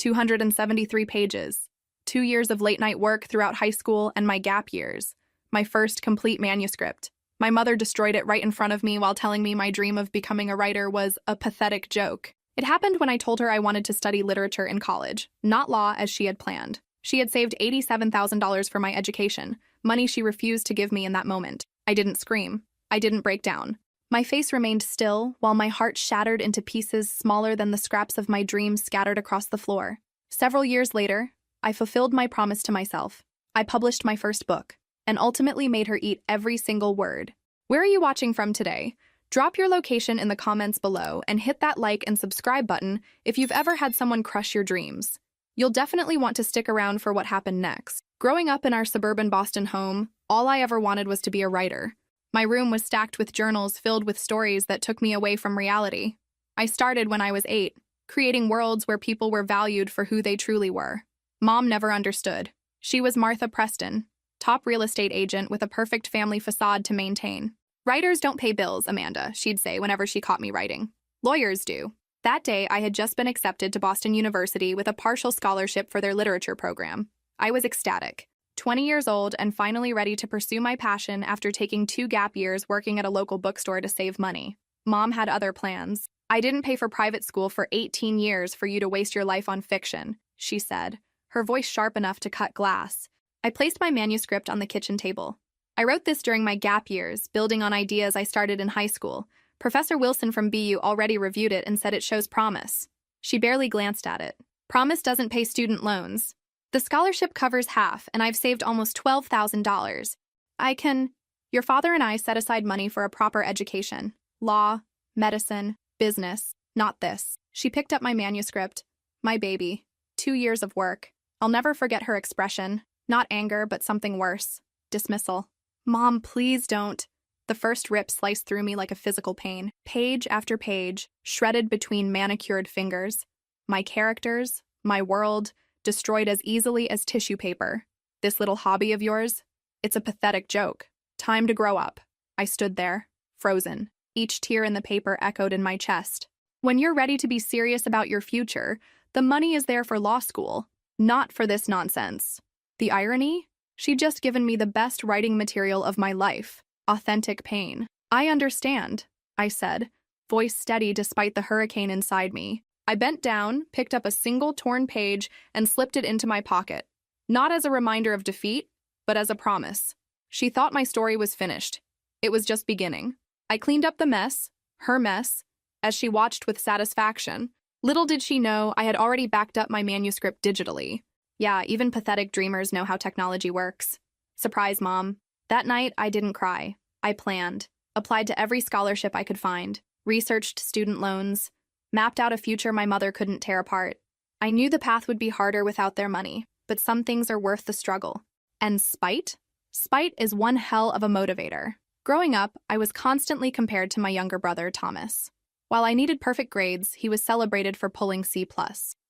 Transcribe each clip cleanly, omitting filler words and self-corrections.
273 pages. 2 years of late-night work throughout high school and my gap years. My first complete manuscript. My mother destroyed it right in front of me while telling me my dream of becoming a writer was a pathetic joke. It happened when I told her I wanted to study literature in college, not law as she had planned. She had saved $87,000 for my education, money she refused to give me in that moment. I didn't scream. I didn't break down. My face remained still, while my heart shattered into pieces smaller than the scraps of my dreams scattered across the floor. Several years later, I fulfilled my promise to myself. I published my first book, and ultimately made her eat every single word. Where are you watching from today? Drop your location in the comments below and hit that like and subscribe button if you've ever had someone crush your dreams. You'll definitely want to stick around for what happened next. Growing up in our suburban Boston home, all I ever wanted was to be a writer. My room was stacked with journals filled with stories that took me away from reality. I started when I was 8, creating worlds where people were valued for who they truly were. Mom never understood. She was Martha Preston, top real estate agent with a perfect family facade to maintain. Writers don't pay bills, Amanda, she'd say whenever she caught me writing. Lawyers do. That day, I had just been accepted to Boston University with a partial scholarship for their literature program. I was ecstatic. 20 years old and finally ready to pursue my passion after taking 2 gap years working at a local bookstore to save money. Mom had other plans. I didn't pay for private school for 18 years for you to waste your life on fiction, she said, her voice sharp enough to cut glass. I placed my manuscript on the kitchen table. I wrote this during my gap years, building on ideas I started in high school. Professor Wilson from BU already reviewed it and said it shows promise. She barely glanced at it. Promise doesn't pay student loans. The scholarship covers half, and I've saved almost $12,000. Your father and I set aside money for a proper education. Law, medicine, business, not this. She picked up my manuscript. My baby. 2 years of work. I'll never forget her expression. Not anger, but something worse. Dismissal. Mom, please don't. The first rip sliced through me like a physical pain. Page after page, shredded between manicured fingers. My characters, my world, destroyed as easily as tissue paper. This little hobby of yours? It's a pathetic joke. Time to grow up. I stood there, frozen. Each tear in the paper echoed in my chest. When you're ready to be serious about your future, the money is there for law school, not for this nonsense. The irony? She'd just given me the best writing material of my life. Authentic pain. I understand, I said, voice steady despite the hurricane inside me. I bent down, picked up a single torn page, and slipped it into my pocket. Not as a reminder of defeat, but as a promise. She thought my story was finished. It was just beginning. I cleaned up the mess, her mess, as she watched with satisfaction. Little did she know I had already backed up my manuscript digitally. Yeah, even pathetic dreamers know how technology works. Surprise, Mom. That night, I didn't cry. I planned, applied to every scholarship I could find, researched student loans, mapped out a future my mother couldn't tear apart. I knew the path would be harder without their money, but some things are worth the struggle. And spite? Spite is one hell of a motivator. Growing up, I was constantly compared to my younger brother, Thomas. While I needed perfect grades, he was celebrated for pulling C+.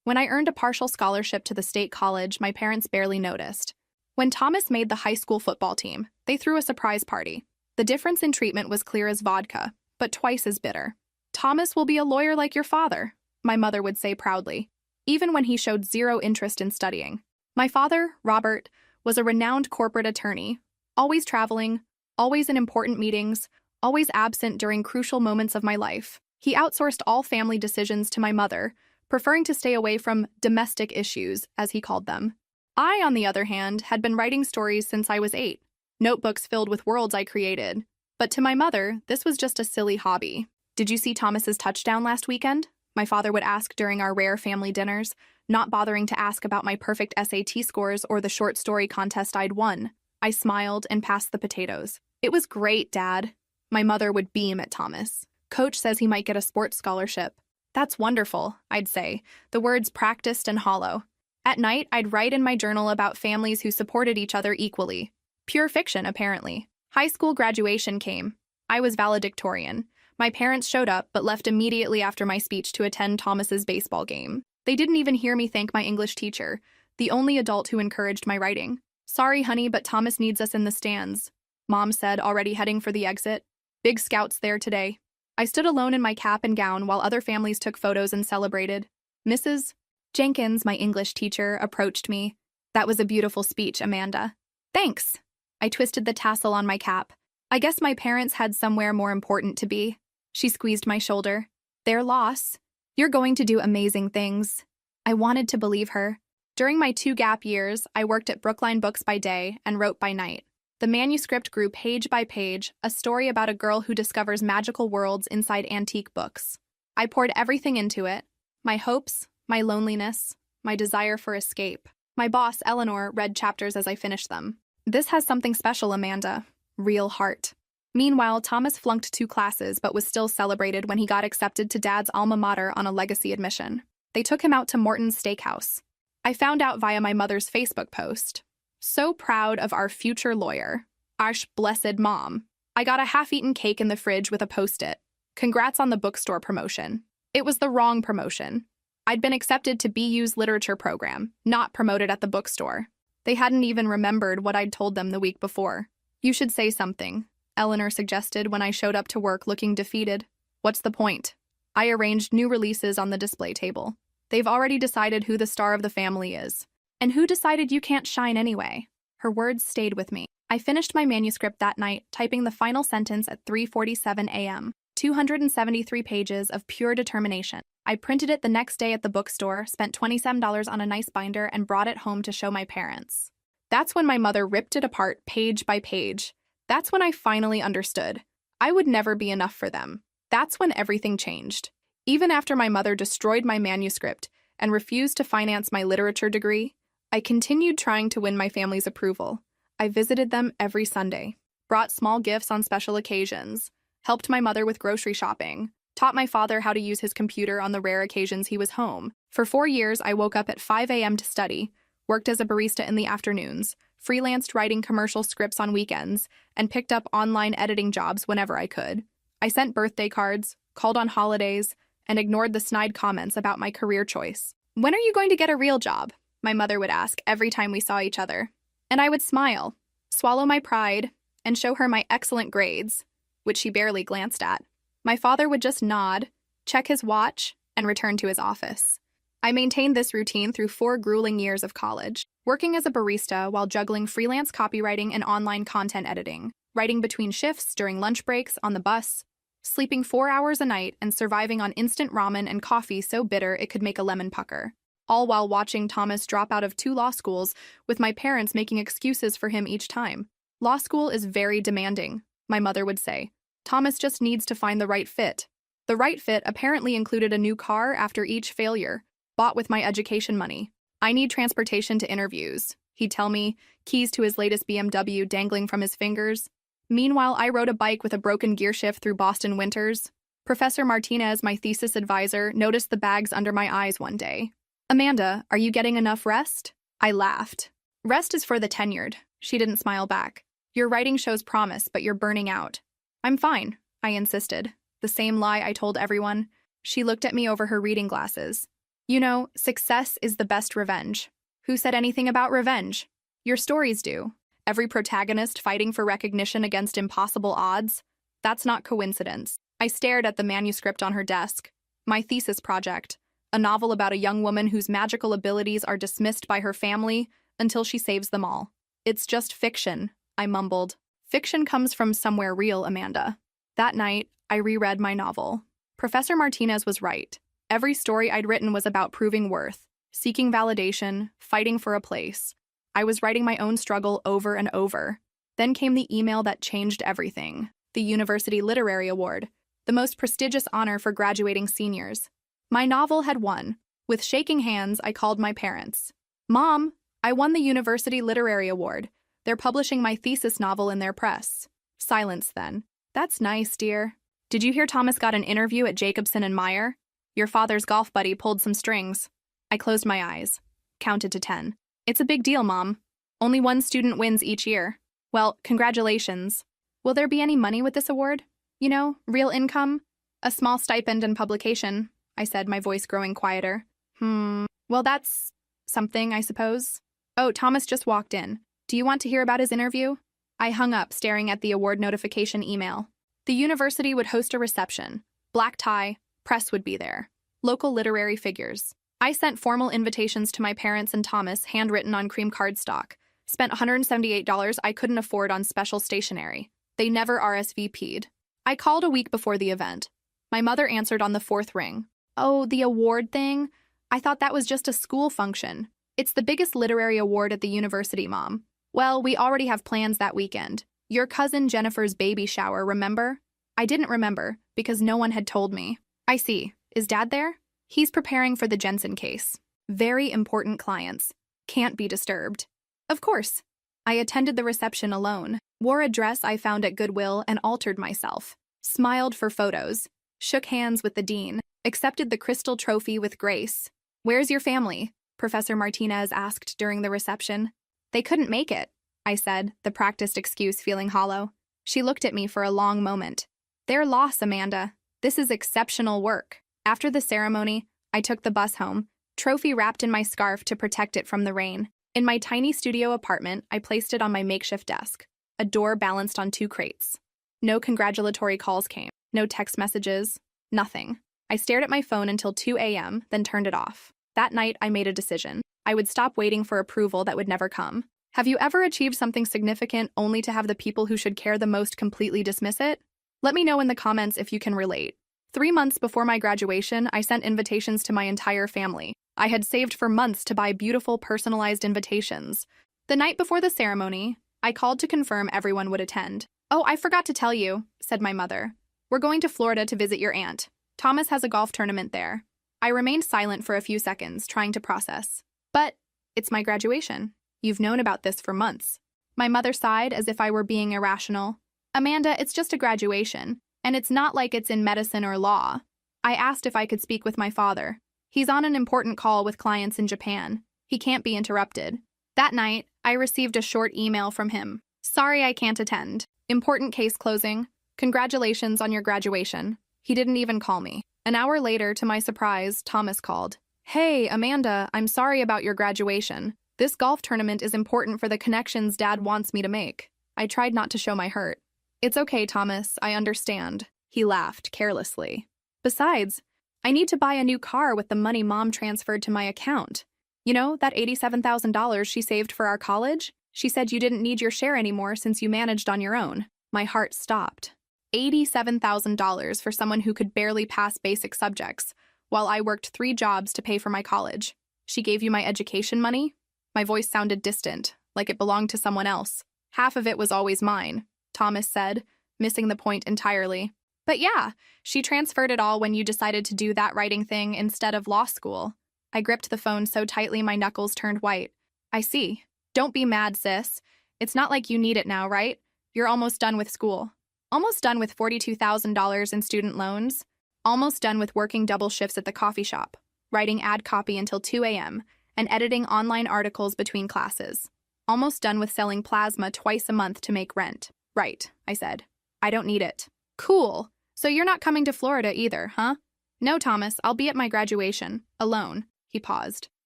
When I earned a partial scholarship to the state college, my parents barely noticed. When Thomas made the high school football team, they threw a surprise party. The difference in treatment was clear as vodka, but twice as bitter. Thomas will be a lawyer like your father, my mother would say proudly, even when he showed zero interest in studying. My father, Robert, was a renowned corporate attorney, always traveling, always in important meetings, always absent during crucial moments of my life. He outsourced all family decisions to my mother, preferring to stay away from domestic issues, as he called them. I, on the other hand, had been writing stories since I was 8, notebooks filled with worlds I created. But to my mother, this was just a silly hobby. Did you see Thomas's touchdown last weekend? My father would ask during our rare family dinners, not bothering to ask about my perfect SAT scores or the short story contest I'd won. I smiled and passed the potatoes. It was great, Dad. My mother would beam at Thomas. Coach says he might get a sports scholarship. That's wonderful, I'd say, the words practiced and hollow. At night, I'd write in my journal about families who supported each other equally. Pure fiction, apparently. High school graduation came. I was valedictorian. My parents showed up, but left immediately after my speech to attend Thomas's baseball game. They didn't even hear me thank my English teacher, the only adult who encouraged my writing. Sorry, honey, but Thomas needs us in the stands, Mom said, already heading for the exit. Big Scout's there today. I stood alone in my cap and gown while other families took photos and celebrated. Mrs. Jenkins, my English teacher, approached me. That was a beautiful speech, Amanda. Thanks. I twisted the tassel on my cap. I guess my parents had somewhere more important to be. She squeezed my shoulder. Their loss. You're going to do amazing things. I wanted to believe her. During my 2 gap years, I worked at Brookline Books by day and wrote by night. The manuscript grew page by page, a story about a girl who discovers magical worlds inside antique books. I poured everything into it. My hopes, my loneliness, my desire for escape. My boss, Eleanor, read chapters as I finished them. This has something special, Amanda. Real heart. Meanwhile, Thomas flunked 2 classes but was still celebrated when he got accepted to Dad's alma mater on a legacy admission. They took him out to Morton's Steakhouse. I found out via my mother's Facebook post. So proud of our future lawyer. Ash blessed mom. I got a half-eaten cake in the fridge with a post-it. Congrats on the bookstore promotion. It was the wrong promotion. I'd been accepted to BU's literature program, not promoted at the bookstore. They hadn't even remembered what I'd told them the week before. You should say something, Eleanor suggested when I showed up to work looking defeated. What's the point? I arranged new releases on the display table. They've already decided who the star of the family is. And who decided you can't shine anyway? Her words stayed with me. I finished my manuscript that night, typing the final sentence at 3:47 a.m. 273 pages of pure determination. I printed it the next day at the bookstore, spent $27 on a nice binder, and brought it home to show my parents. That's when my mother ripped it apart page by page. That's when I finally understood. I would never be enough for them. That's when everything changed. Even after my mother destroyed my manuscript and refused to finance my literature degree, I continued trying to win my family's approval. I visited them every Sunday, brought small gifts on special occasions, helped my mother with grocery shopping, taught my father how to use his computer on the rare occasions he was home. For 4 years, I woke up at 5 a.m. to study, worked as a barista in the afternoons, freelanced writing commercial scripts on weekends, and picked up online editing jobs whenever I could. I sent birthday cards, called on holidays, and ignored the snide comments about my career choice. When are you going to get a real job? My mother would ask every time we saw each other. And I would smile, swallow my pride, and show her my excellent grades, which she barely glanced at. My father would just nod, check his watch, and return to his office. I maintained this routine through 4 grueling years of college, working as a barista while juggling freelance copywriting and online content editing, writing between shifts during lunch breaks on the bus, sleeping 4 hours a night, and surviving on instant ramen and coffee so bitter it could make a lemon pucker. All while watching Thomas drop out of 2 law schools, with my parents making excuses for him each time. Law school is very demanding, my mother would say. Thomas just needs to find the right fit. The right fit apparently included a new car after each failure, bought with my education money. I need transportation to interviews, he'd tell me, keys to his latest BMW dangling from his fingers. Meanwhile, I rode a bike with a broken gear shift through Boston winters. Professor Martinez, my thesis advisor, noticed the bags under my eyes one day. Amanda, are you getting enough rest? I laughed. Rest is for the tenured. She didn't smile back. Your writing shows promise, but you're burning out. I'm fine, I insisted. The same lie I told everyone. She looked at me over her reading glasses. You know, success is the best revenge. Who said anything about revenge? Your stories do. Every protagonist fighting for recognition against impossible odds. That's not coincidence. I stared at the manuscript on her desk. My thesis project. A novel about a young woman whose magical abilities are dismissed by her family until she saves them all. It's just fiction, I mumbled. Fiction comes from somewhere real, Amanda. That night, I reread my novel. Professor Martinez was right. Every story I'd written was about proving worth, seeking validation, fighting for a place. I was writing my own struggle over and over. Then came the email that changed everything. The University Literary Award, the most prestigious honor for graduating seniors. My novel had won. With shaking hands, I called my parents. Mom, I won the University Literary Award. They're publishing my thesis novel in their press. Silence then. That's nice, dear. Did you hear Thomas got an interview at Jacobson and Meyer? Your father's golf buddy pulled some strings. I closed my eyes. Counted to 10. It's a big deal, Mom. Only 1 student wins each year. Well, congratulations. Will there be any money with this award? You know, real income? A small stipend and publication, I said, my voice growing quieter. Well, that's something, I suppose. Oh, Thomas just walked in. Do you want to hear about his interview? I hung up, staring at the award notification email. The university would host a reception. Black tie, press would be there. Local literary figures. I sent formal invitations to my parents and Thomas, handwritten on cream cardstock. Spent $178 I couldn't afford on special stationery. They never RSVP'd. I called a week before the event. My mother answered on the fourth ring. "Oh, the award thing? I thought that was just a school function. It's the biggest literary award at the university, Mom." "Well, we already have plans that weekend. Your cousin Jennifer's baby shower, remember?" I didn't remember, because no one had told me. "I see. Is Dad there?" "He's preparing for the Jensen case. Very important clients. Can't be disturbed." Of course. I attended the reception alone, wore a dress I found at Goodwill and altered myself, smiled for photos, shook hands with the dean, accepted the crystal trophy with grace. "Where's your family?" Professor Martinez asked during the reception. "They couldn't make it," I said, the practiced excuse feeling hollow. She looked at me for a long moment. "Their loss, Amanda. This is exceptional work." After the ceremony, I took the bus home, trophy wrapped in my scarf to protect it from the rain. In my tiny studio apartment, I placed it on my makeshift desk, a door balanced on 2 crates. No congratulatory calls came, no text messages, nothing. I stared at my phone until 2 a.m., then turned it off. That night, I made a decision. I would stop waiting for approval that would never come. Have you ever achieved something significant only to have the people who should care the most completely dismiss it? Let me know in the comments if you can relate. 3 months before my graduation, I sent invitations to my entire family. I had saved for months to buy beautiful, personalized invitations. The night before the ceremony, I called to confirm everyone would attend. "Oh, I forgot to tell you," said my mother. "We're going to Florida to visit your aunt. Thomas has a golf tournament there." I remained silent for a few seconds, trying to process. "But it's my graduation. You've known about this for months." My mother sighed as if I were being irrational. "Amanda, it's just a graduation, and it's not like it's in medicine or law." I asked if I could speak with my father. "He's on an important call with clients in Japan. He can't be interrupted." That night, I received a short email from him. "Sorry I can't attend. Important case closing. Congratulations on your graduation." He didn't even call me. An hour later, to my surprise, Thomas called. "Hey, Amanda, I'm sorry about your graduation. This golf tournament is important for the connections Dad wants me to make." I tried not to show my hurt. "It's okay, Thomas, I understand." He laughed carelessly. "Besides, I need to buy a new car with the money Mom transferred to my account. You know, that $87,000 she saved for our college? She said you didn't need your share anymore since you managed on your own." My heart stopped. $87,000 for someone who could barely pass basic subjects, while I worked 3 jobs to pay for my college. "She gave you my education money?" My voice sounded distant, like it belonged to someone else. "Half of it was always mine," Thomas said, missing the point entirely. "But yeah, she transferred it all when you decided to do that writing thing instead of law school." I gripped the phone so tightly my knuckles turned white. "I see. Don't be mad, sis. It's not like you need it now, right? You're almost done with school. Almost done with $42,000 in student loans. Almost done with working double shifts at the coffee shop, writing ad copy until 2 a.m., and editing online articles between classes. Almost done with selling plasma twice a month to make rent." "Right," I said. "I don't need it." "Cool. So you're not coming to Florida either, huh?" "No, Thomas, I'll be at my graduation. Alone." He paused.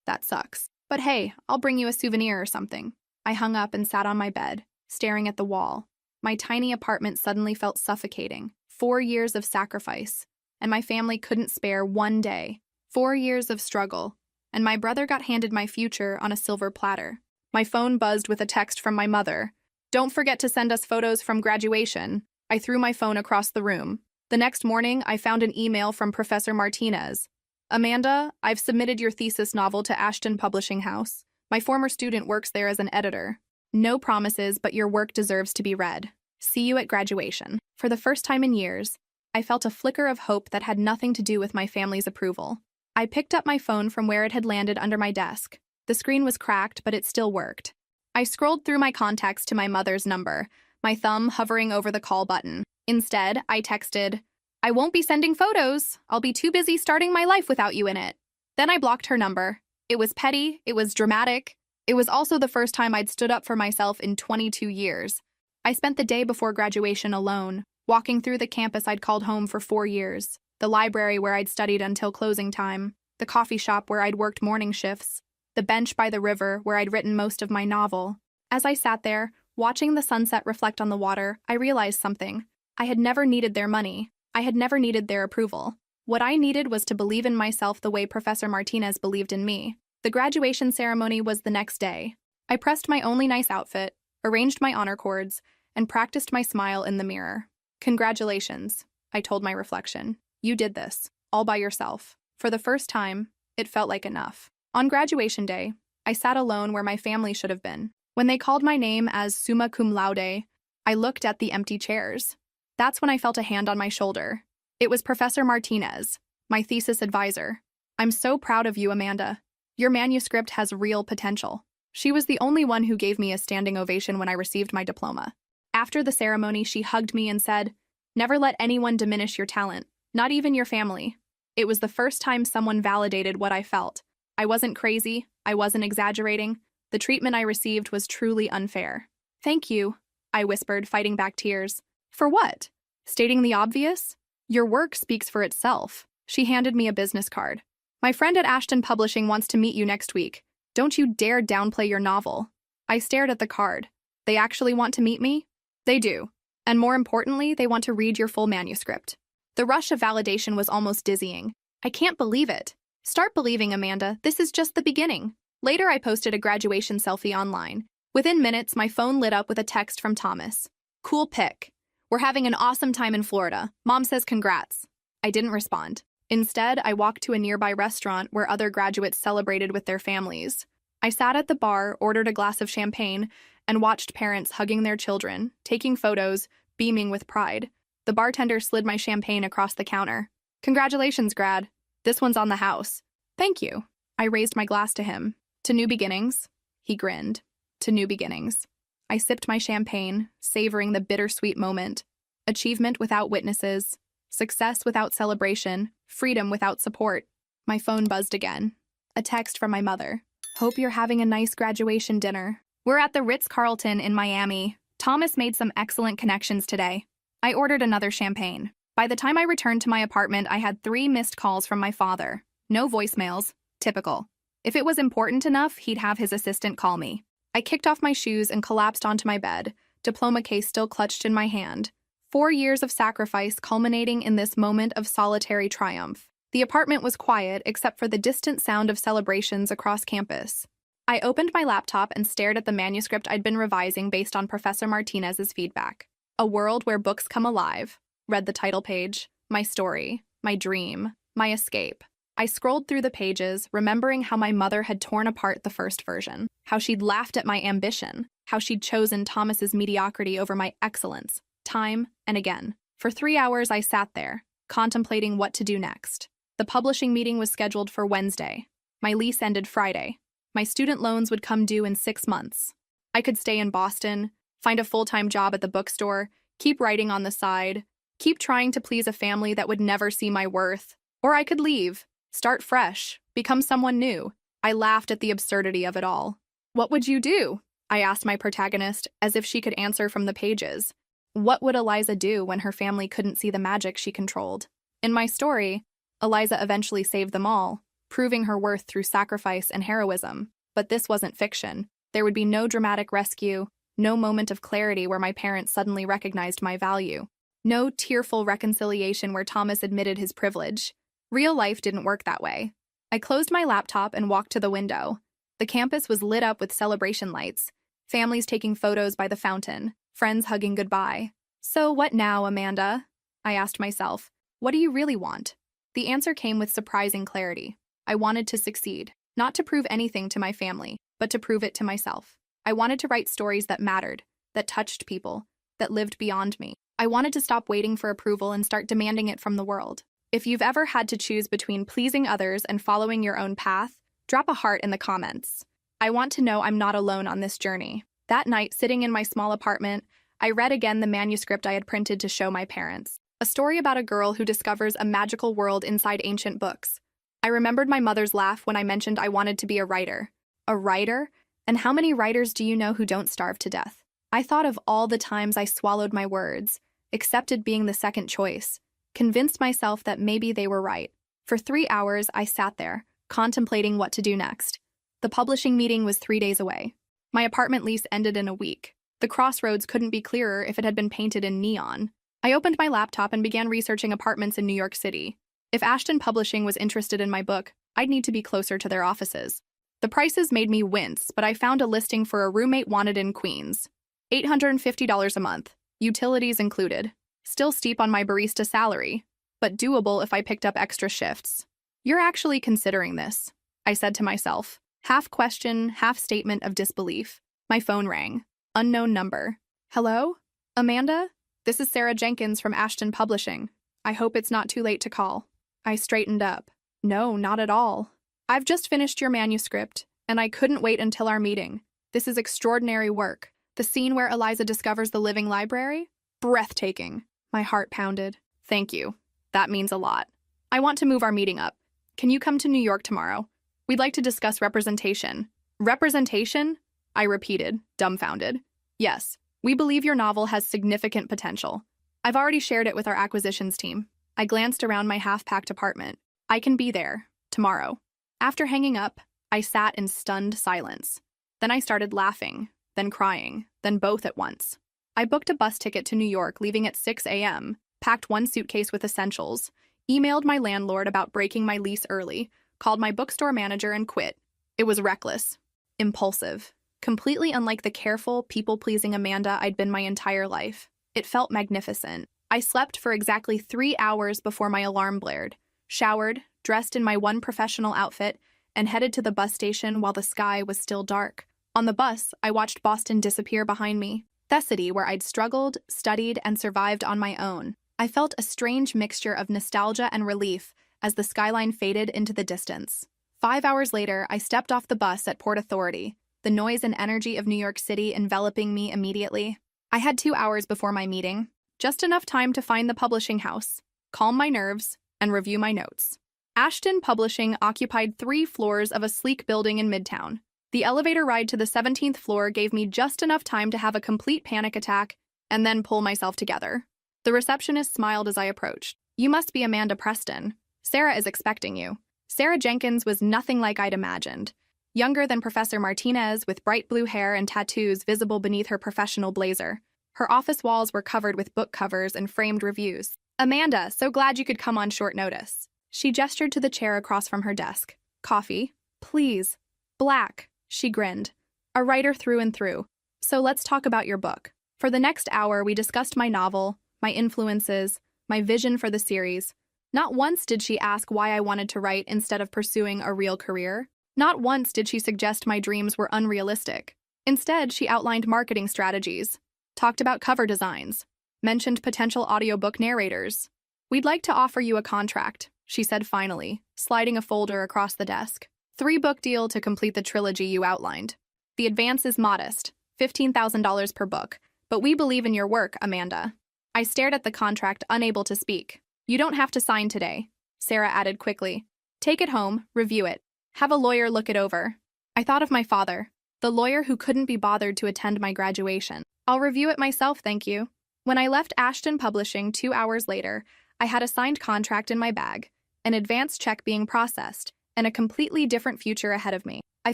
"That sucks. But hey, I'll bring you a souvenir or something." I hung up and sat on my bed, staring at the wall. My tiny apartment suddenly felt suffocating. 4 years of sacrifice, and my family couldn't spare one day. 4 years of struggle, and my brother got handed my future on a silver platter. My phone buzzed with a text from my mother. "Don't forget to send us photos from graduation." I threw my phone across the room. The next morning, I found an email from Professor Martinez. "Amanda, I've submitted your thesis novel to Ashton Publishing House. My former student works there as an editor. No promises, but your work deserves to be read. See you at graduation." For the first time in years, I felt a flicker of hope that had nothing to do with my family's approval. I picked up my phone from where it had landed under my desk. The screen was cracked, but it still worked. I scrolled through my contacts to my mother's number, my thumb hovering over the call button. Instead, I texted, "I won't be sending photos. I'll be too busy starting my life without you in it." Then I blocked her number. It was petty, it was dramatic. It was also the first time I'd stood up for myself in 22 years. I spent the day before graduation alone, walking through the campus I'd called home for 4 years, the library where I'd studied until closing time, the coffee shop where I'd worked morning shifts, the bench by the river where I'd written most of my novel. As I sat there, watching the sunset reflect on the water, I realized something. I had never needed their money. I had never needed their approval. What I needed was to believe in myself the way Professor Martinez believed in me. The graduation ceremony was the next day. I pressed my only nice outfit, arranged my honor cords, and practiced my smile in the mirror. Congratulations, I told my reflection. You did this, all by yourself. For the first time, it felt like enough. On graduation day, I sat alone where my family should have been. When they called my name as summa cum laude, I looked at the empty chairs. That's when I felt a hand on my shoulder. It was Professor Martinez, my thesis advisor. I'm so proud of you, Amanda. Your manuscript has real potential. She was the only one who gave me a standing ovation when I received my diploma. After the ceremony, she hugged me and said, "Never let anyone diminish your talent, not even your family." It was the first time someone validated what I felt. I wasn't crazy, I wasn't exaggerating. The treatment I received was truly unfair. "Thank you," I whispered, fighting back tears. "For what? Stating the obvious? Your work speaks for itself." She handed me a business card. "My friend at Ashton Publishing wants to meet you next week. Don't you dare downplay your novel." I stared at the card. They actually want to meet me? They do. And more importantly, they want to read your full manuscript. The rush of validation was almost dizzying. I can't believe it. Start believing, Amanda. This is just the beginning. Later, I posted a graduation selfie online. Within minutes, my phone lit up with a text from Thomas. "Cool pic. We're having an awesome time in Florida. Mom says congrats." I didn't respond. Instead, I walked to a nearby restaurant where other graduates celebrated with their families. I sat at the bar, ordered a glass of champagne, and watched parents hugging their children, taking photos, beaming with pride. The bartender slid my champagne across the counter. "Congratulations, grad. This one's on the house." "Thank you." I raised my glass to him. "To new beginnings." He grinned. "To new beginnings." I sipped my champagne, savoring the bittersweet moment. Achievement without witnesses, success without celebration, freedom without support. My phone buzzed again. A text from my mother. "Hope you're having a nice graduation dinner. We're at the Ritz-Carlton in Miami. Thomas made some excellent connections today." I ordered another champagne. By the time I returned to my apartment, I had 3 missed calls from my father. No voicemails. Typical. If it was important enough, he'd have his assistant call me. I kicked off my shoes and collapsed onto my bed, diploma case still clutched in my hand. 4 years of sacrifice culminating in this moment of solitary triumph. The apartment was quiet except for the distant sound of celebrations across campus. I opened my laptop and stared at the manuscript I'd been revising based on Professor Martinez's feedback. "A world where books come alive," read the title page. My story, my dream, my escape. I scrolled through the pages, remembering how my mother had torn apart the first version, how she'd laughed at my ambition, how she'd chosen Thomas's mediocrity over my excellence, time and again. For 3 hours, I sat there, contemplating what to do next. The publishing meeting was scheduled for Wednesday. My lease ended Friday. My student loans would come due in 6 months. I could stay in Boston, find a full-time job at the bookstore, keep writing on the side, keep trying to please a family that would never see my worth. Or I could leave. Start fresh, become someone new. I laughed at the absurdity of it all. "What would you do?" I asked my protagonist, as if she could answer from the pages. What would Eliza do when her family couldn't see the magic she controlled? In my story, Eliza eventually saved them all, proving her worth through sacrifice and heroism. But this wasn't fiction. There would be no dramatic rescue, no moment of clarity where my parents suddenly recognized my value. No tearful reconciliation where Thomas admitted his privilege. Real life didn't work that way. I closed my laptop and walked to the window. The campus was lit up with celebration lights, families taking photos by the fountain, friends hugging goodbye. "So what now, Amanda?" I asked myself. "What do you really want?" The answer came with surprising clarity. I wanted to succeed, not to prove anything to my family, but to prove it to myself. I wanted to write stories that mattered, that touched people, that lived beyond me. I wanted to stop waiting for approval and start demanding it from the world. If you've ever had to choose between pleasing others and following your own path, drop a heart in the comments. I want to know I'm not alone on this journey. That night, sitting in my small apartment, I read again the manuscript I had printed to show my parents. A story about a girl who discovers a magical world inside ancient books. I remembered my mother's laugh when I mentioned I wanted to be a writer. A writer? And how many writers do you know who don't starve to death? I thought of all the times I swallowed my words, accepted being the second choice, convinced myself that maybe they were right. For 3 hours, I sat there, contemplating what to do next. The publishing meeting was 3 days away. My apartment lease ended in a week. The crossroads couldn't be clearer if it had been painted in neon. I opened my laptop and began researching apartments in New York City. If Ashton Publishing was interested in my book, I'd need to be closer to their offices. The prices made me wince, but I found a listing for a roommate wanted in Queens. $850 a month, utilities included. Still steep on my barista salary, but doable if I picked up extra shifts. You're actually considering this, I said to myself. Half question, half statement of disbelief. My phone rang. Unknown number. Hello? Amanda? This is Sarah Jenkins from Ashton Publishing. I hope it's not too late to call. I straightened up. No, not at all. I've just finished your manuscript, and I couldn't wait until our meeting. This is extraordinary work. The scene where Eliza discovers the living library? Breathtaking. My heart pounded. Thank you. That means a lot. I want to move our meeting up. Can you come to New York tomorrow? We'd like to discuss representation. Representation? I repeated, dumbfounded. Yes, we believe your novel has significant potential. I've already shared it with our acquisitions team. I glanced around my half-packed apartment. I can be there, tomorrow. After hanging up, I sat in stunned silence. Then I started laughing, then crying, then both at once. I booked a bus ticket to New York leaving at 6 a.m., packed one suitcase with essentials, emailed my landlord about breaking my lease early, called my bookstore manager and quit. It was reckless, impulsive, completely unlike the careful, people-pleasing Amanda I'd been my entire life. It felt magnificent. I slept for exactly 3 hours before my alarm blared, showered, dressed in my one professional outfit, and headed to the bus station while the sky was still dark. On the bus, I watched Boston disappear behind me, the city where I'd struggled, studied, and survived on my own. I felt a strange mixture of nostalgia and relief as the skyline faded into the distance. 5 hours later, I stepped off the bus at Port Authority, the noise and energy of New York City enveloping me immediately. I had 2 hours before my meeting, just enough time to find the publishing house, calm my nerves, and review my notes. Ashton Publishing occupied 3 floors of a sleek building in Midtown. The elevator ride to the 17th floor gave me just enough time to have a complete panic attack and then pull myself together. The receptionist smiled as I approached. You must be Amanda Preston. Sarah is expecting you. Sarah Jenkins was nothing like I'd imagined. Younger than Professor Martinez, with bright blue hair and tattoos visible beneath her professional blazer. Her office walls were covered with book covers and framed reviews. Amanda, so glad you could come on short notice. She gestured to the chair across from her desk. Coffee? Please. Black. She grinned. A writer through and through. So let's talk about your book. For the next hour, we discussed my novel, my influences, my vision for the series. Not once did she ask why I wanted to write instead of pursuing a real career. Not once did she suggest my dreams were unrealistic. Instead, she outlined marketing strategies, talked about cover designs, mentioned potential audiobook narrators. We'd like to offer you a contract, she said finally, sliding a folder across the desk. 3-book deal to complete the trilogy you outlined. The advance is modest, $15,000 per book, but we believe in your work, Amanda. I stared at the contract, unable to speak. You don't have to sign today, Sarah added quickly. Take it home, review it. Have a lawyer look it over. I thought of my father, the lawyer who couldn't be bothered to attend my graduation. I'll review it myself, thank you. When I left Ashton Publishing 2 hours later, I had a signed contract in my bag, an advance check being processed, and a completely different future ahead of me. I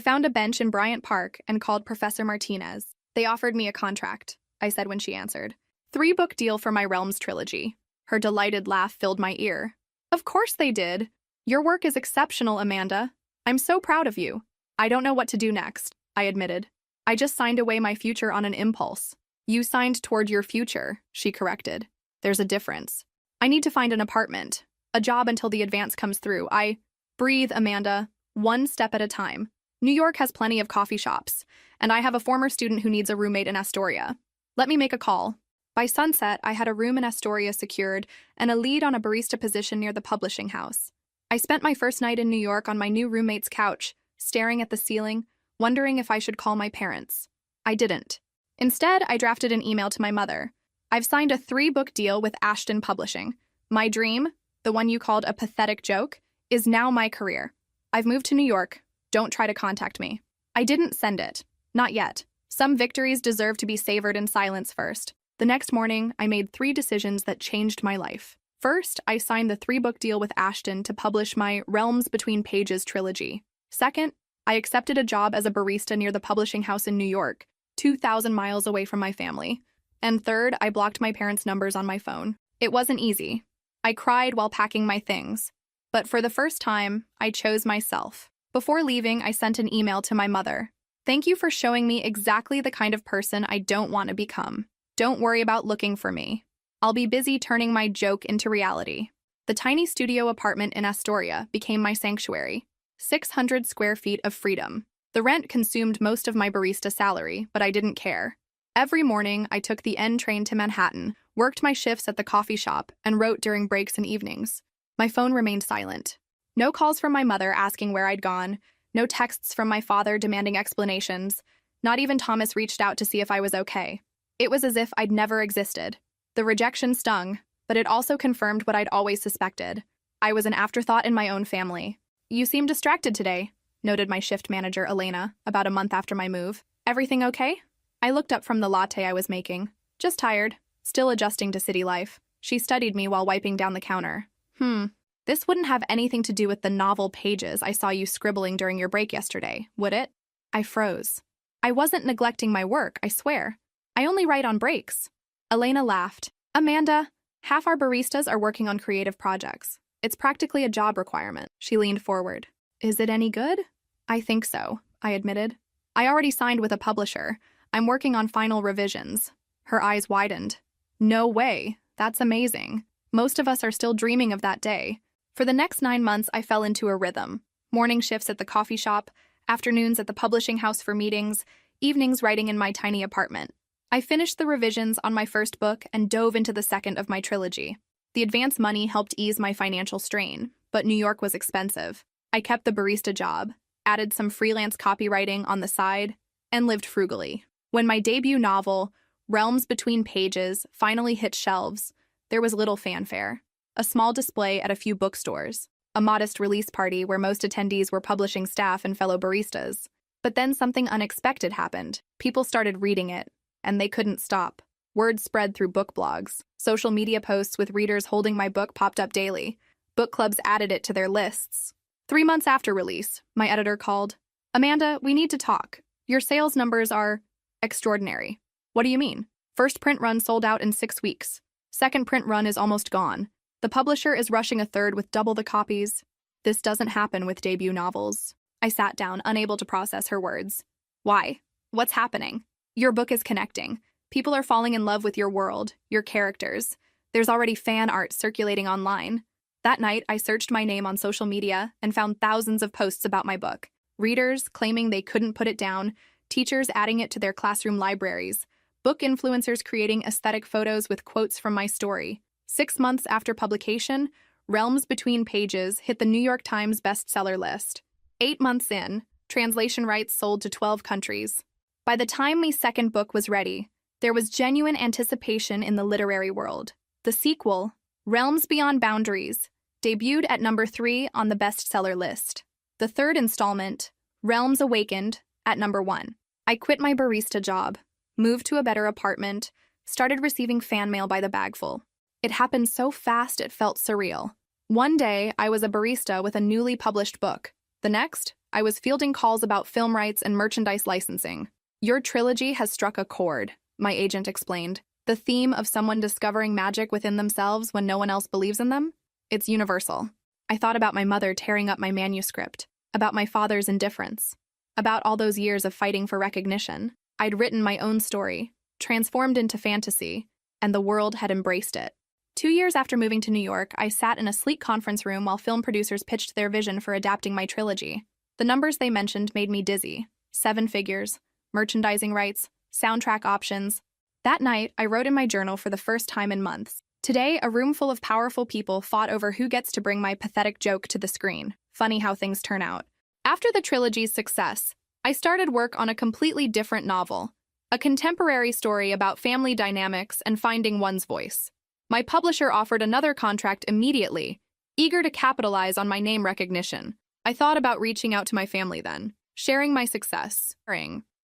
found a bench in Bryant Park and called Professor Martinez. They offered me a contract, I said when she answered. 3-book deal for my Realms trilogy. Her delighted laugh filled my ear. Of course they did. Your work is exceptional, Amanda. I'm so proud of you. I don't know what to do next, I admitted. I just signed away my future on an impulse. You signed toward your future, she corrected. There's a difference. I need to find an apartment, a job until the advance comes through. Breathe, Amanda, one step at a time. New York has plenty of coffee shops, and I have a former student who needs a roommate in Astoria. Let me make a call. By sunset, I had a room in Astoria secured and a lead on a barista position near the publishing house. I spent my first night in New York on my new roommate's couch, staring at the ceiling, wondering if I should call my parents. I didn't. Instead, I drafted an email to my mother. I've signed a 3-book deal with Ashton Publishing. My dream, the one you called a pathetic joke, is now my career. I've moved to New York. Don't try to contact me. I didn't send it. Not yet. Some victories deserve to be savored in silence first. The next morning, I made 3 decisions that changed my life. First, I signed the 3-book deal with Ashton to publish my Realms Between Pages trilogy. Second, I accepted a job as a barista near the publishing house in New York, 2,000 miles away from my family. And third, I blocked my parents' numbers on my phone. It wasn't easy. I cried while packing my things. But for the first time, I chose myself. Before leaving, I sent an email to my mother. Thank you for showing me exactly the kind of person I don't want to become. Don't worry about looking for me. I'll be busy turning my joke into reality. The tiny studio apartment in Astoria became my sanctuary. 600 square feet of freedom. The rent consumed most of my barista salary, but I didn't care. Every morning, I took the N train to Manhattan, worked my shifts at the coffee shop, and wrote during breaks and evenings. My phone remained silent. No calls from my mother asking where I'd gone, no texts from my father demanding explanations. Not even Thomas reached out to see if I was okay. It was as if I'd never existed. The rejection stung, but it also confirmed what I'd always suspected. I was an afterthought in my own family. You seem distracted today, noted my shift manager, Elena, about a month after my move. Everything okay? I looked up from the latte I was making. Just tired, still adjusting to city life. She studied me while wiping down the counter. This wouldn't have anything to do with the novel pages I saw you scribbling during your break yesterday, would it? I froze. I wasn't neglecting my work, I swear. I only write on breaks. Elena laughed. Amanda, half our baristas are working on creative projects. It's practically a job requirement. She leaned forward. Is it any good? I think so, I admitted. I already signed with a publisher. I'm working on final revisions. Her eyes widened. No way. That's amazing. Most of us are still dreaming of that day. For the next 9 months, I fell into a rhythm. Morning shifts at the coffee shop, afternoons at the publishing house for meetings, evenings writing in my tiny apartment. I finished the revisions on my first book and dove into the second of my trilogy. The advance money helped ease my financial strain, but New York was expensive. I kept the barista job, added some freelance copywriting on the side, and lived frugally. When my debut novel, Realms Between Pages, finally hit shelves, there was little fanfare. A small display at a few bookstores, a modest release party where most attendees were publishing staff and fellow baristas. But then something unexpected happened. People started reading it, and they couldn't stop. Word spread through book blogs. Social media posts with readers holding my book popped up daily. Book clubs added it to their lists. 3 months after release, my editor called. Amanda, we need to talk. Your sales numbers are extraordinary. What do you mean? First print run sold out in 6 weeks. Second print run is almost gone. The publisher is rushing a third with double the copies. This doesn't happen with debut novels. I sat down, unable to process her words. Why? What's happening? Your book is connecting. People are falling in love with your world, your characters. There's already fan art circulating online. That night, I searched my name on social media and found thousands of posts about my book. Readers claiming they couldn't put it down, teachers adding it to their classroom libraries, book influencers creating aesthetic photos with quotes from my story. 6 months after publication, Realms Between Pages hit the New York Times bestseller list. 8 months in, translation rights sold to 12 countries. By the time my second book was ready, there was genuine anticipation in the literary world. The sequel, Realms Beyond Boundaries, debuted at number 3 on the bestseller list. The third installment, Realms Awakened, at number 1. I quit my barista job, moved to a better apartment, started receiving fan mail by the bagful. It happened so fast it felt surreal. One day, I was a barista with a newly published book. The next, I was fielding calls about film rights and merchandise licensing. Your trilogy has struck a chord, my agent explained. The theme of someone discovering magic within themselves when no one else believes in them? It's universal. I thought about my mother tearing up my manuscript, about my father's indifference, about all those years of fighting for recognition. I'd written my own story, transformed into fantasy, and the world had embraced it. 2 years after moving to New York, I sat in a sleek conference room while film producers pitched their vision for adapting my trilogy. The numbers they mentioned made me dizzy. 7 figures, merchandising rights, soundtrack options. That night, I wrote in my journal for the first time in months. Today, a room full of powerful people fought over who gets to bring my pathetic joke to the screen. Funny how things turn out. After the trilogy's success, I started work on a completely different novel, a contemporary story about family dynamics and finding one's voice. My publisher offered another contract immediately, eager to capitalize on my name recognition. I thought about reaching out to my family then, sharing my success,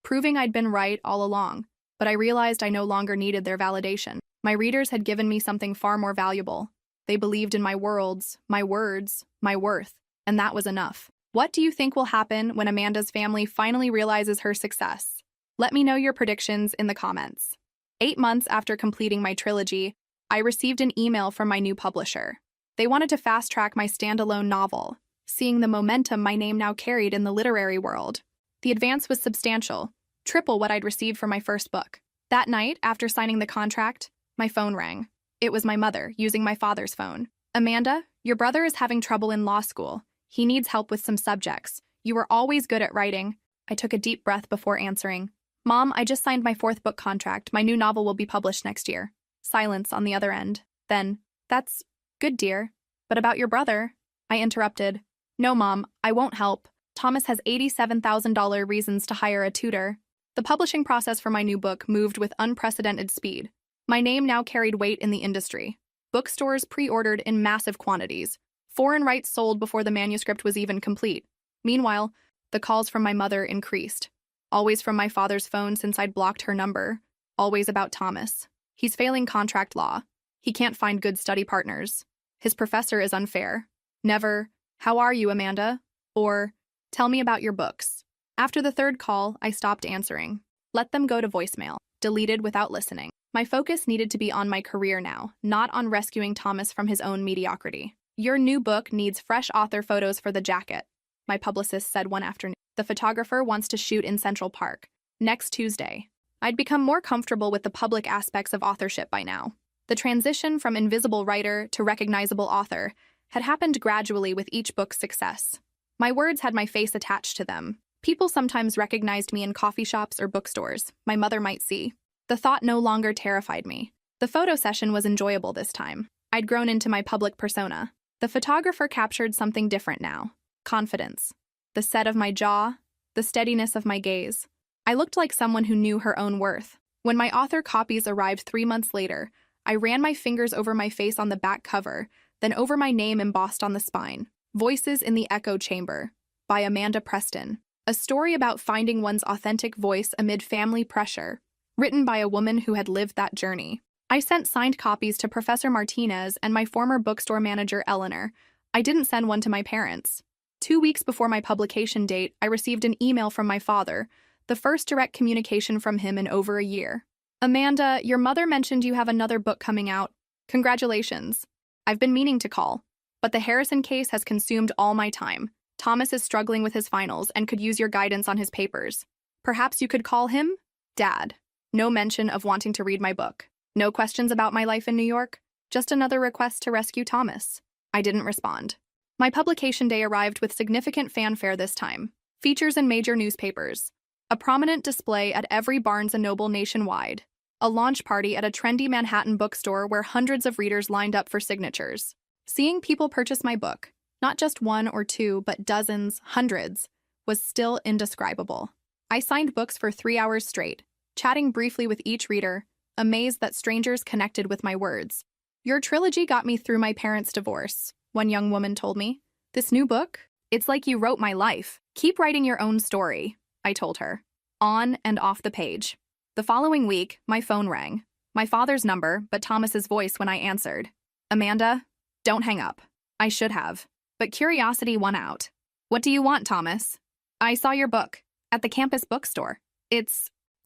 proving I'd been right all along, but I realized I no longer needed their validation. My readers had given me something far more valuable. They believed in my worlds, my words, my worth, and that was enough. What do you think will happen when Amanda's family finally realizes her success? Let me know your predictions in the comments. 8 months after completing my trilogy, I received an email from my new publisher. They wanted to fast-track my standalone novel, seeing the momentum my name now carried in the literary world. The advance was substantial, triple what I'd received for my first book. That night, after signing the contract, my phone rang. It was my mother, using my father's phone. "Amanda, your brother is having trouble in law school. He needs help with some subjects. You were always good at writing." I took a deep breath before answering. "Mom, I just signed my 4th book contract. My new novel will be published next year." Silence on the other end. Then, "That's good, dear. But about your brother?" I interrupted. "No, Mom, I won't help. Thomas has $87,000 reasons to hire a tutor." The publishing process for my new book moved with unprecedented speed. My name now carried weight in the industry. Bookstores pre-ordered in massive quantities. Foreign rights sold before the manuscript was even complete. Meanwhile, the calls from my mother increased. Always from my father's phone since I'd blocked her number. Always about Thomas. "He's failing contract law. He can't find good study partners. His professor is unfair. Never, 'How are you, Amanda?' Or, 'Tell me about your books.'" After the 3rd call, I stopped answering. Let them go to voicemail, deleted without listening. My focus needed to be on my career now, not on rescuing Thomas from his own mediocrity. "Your new book needs fresh author photos for the jacket," my publicist said one afternoon. "The photographer wants to shoot in Central Park next Tuesday." I'd become more comfortable with the public aspects of authorship by now. The transition from invisible writer to recognizable author had happened gradually with each book's success. My words had my face attached to them. People sometimes recognized me in coffee shops or bookstores. My mother might see. The thought no longer terrified me. The photo session was enjoyable this time. I'd grown into my public persona. The photographer captured something different now. Confidence. The set of my jaw, the steadiness of my gaze. I looked like someone who knew her own worth. When my author copies arrived 3 months later, I ran my fingers over my face on the back cover, then over my name embossed on the spine. "Voices in the Echo Chamber" by Amanda Preston. A story about finding one's authentic voice amid family pressure, written by a woman who had lived that journey. I sent signed copies to Professor Martinez and my former bookstore manager, Eleanor. I didn't send one to my parents. 2 weeks before my publication date, I received an email from my father, the first direct communication from him in over a year. "Amanda, your mother mentioned you have another book coming out. Congratulations. I've been meaning to call, but the Harrison case has consumed all my time. Thomas is struggling with his finals and could use your guidance on his papers. Perhaps you could call him? Dad." No mention of wanting to read my book. No questions about my life in New York. Just another request to rescue Thomas. I didn't respond. My publication day arrived with significant fanfare this time. Features in major newspapers. A prominent display at every Barnes & Noble nationwide. A launch party at a trendy Manhattan bookstore where hundreds of readers lined up for signatures. Seeing people purchase my book, not just 1 or 2, but dozens, hundreds, was still indescribable. I signed books for 3 hours straight, chatting briefly with each reader, amazed that strangers connected with my words. "Your trilogy got me through my parents' divorce," one young woman told me. "This new book? It's like you wrote my life. Keep writing your own story," I told her, on and off the page. The following week, my phone rang. My father's number, but Thomas's voice when I answered. "Amanda, don't hang up." I should have. But curiosity won out. "What do you want, Thomas?" "I saw your book at the campus bookstore. It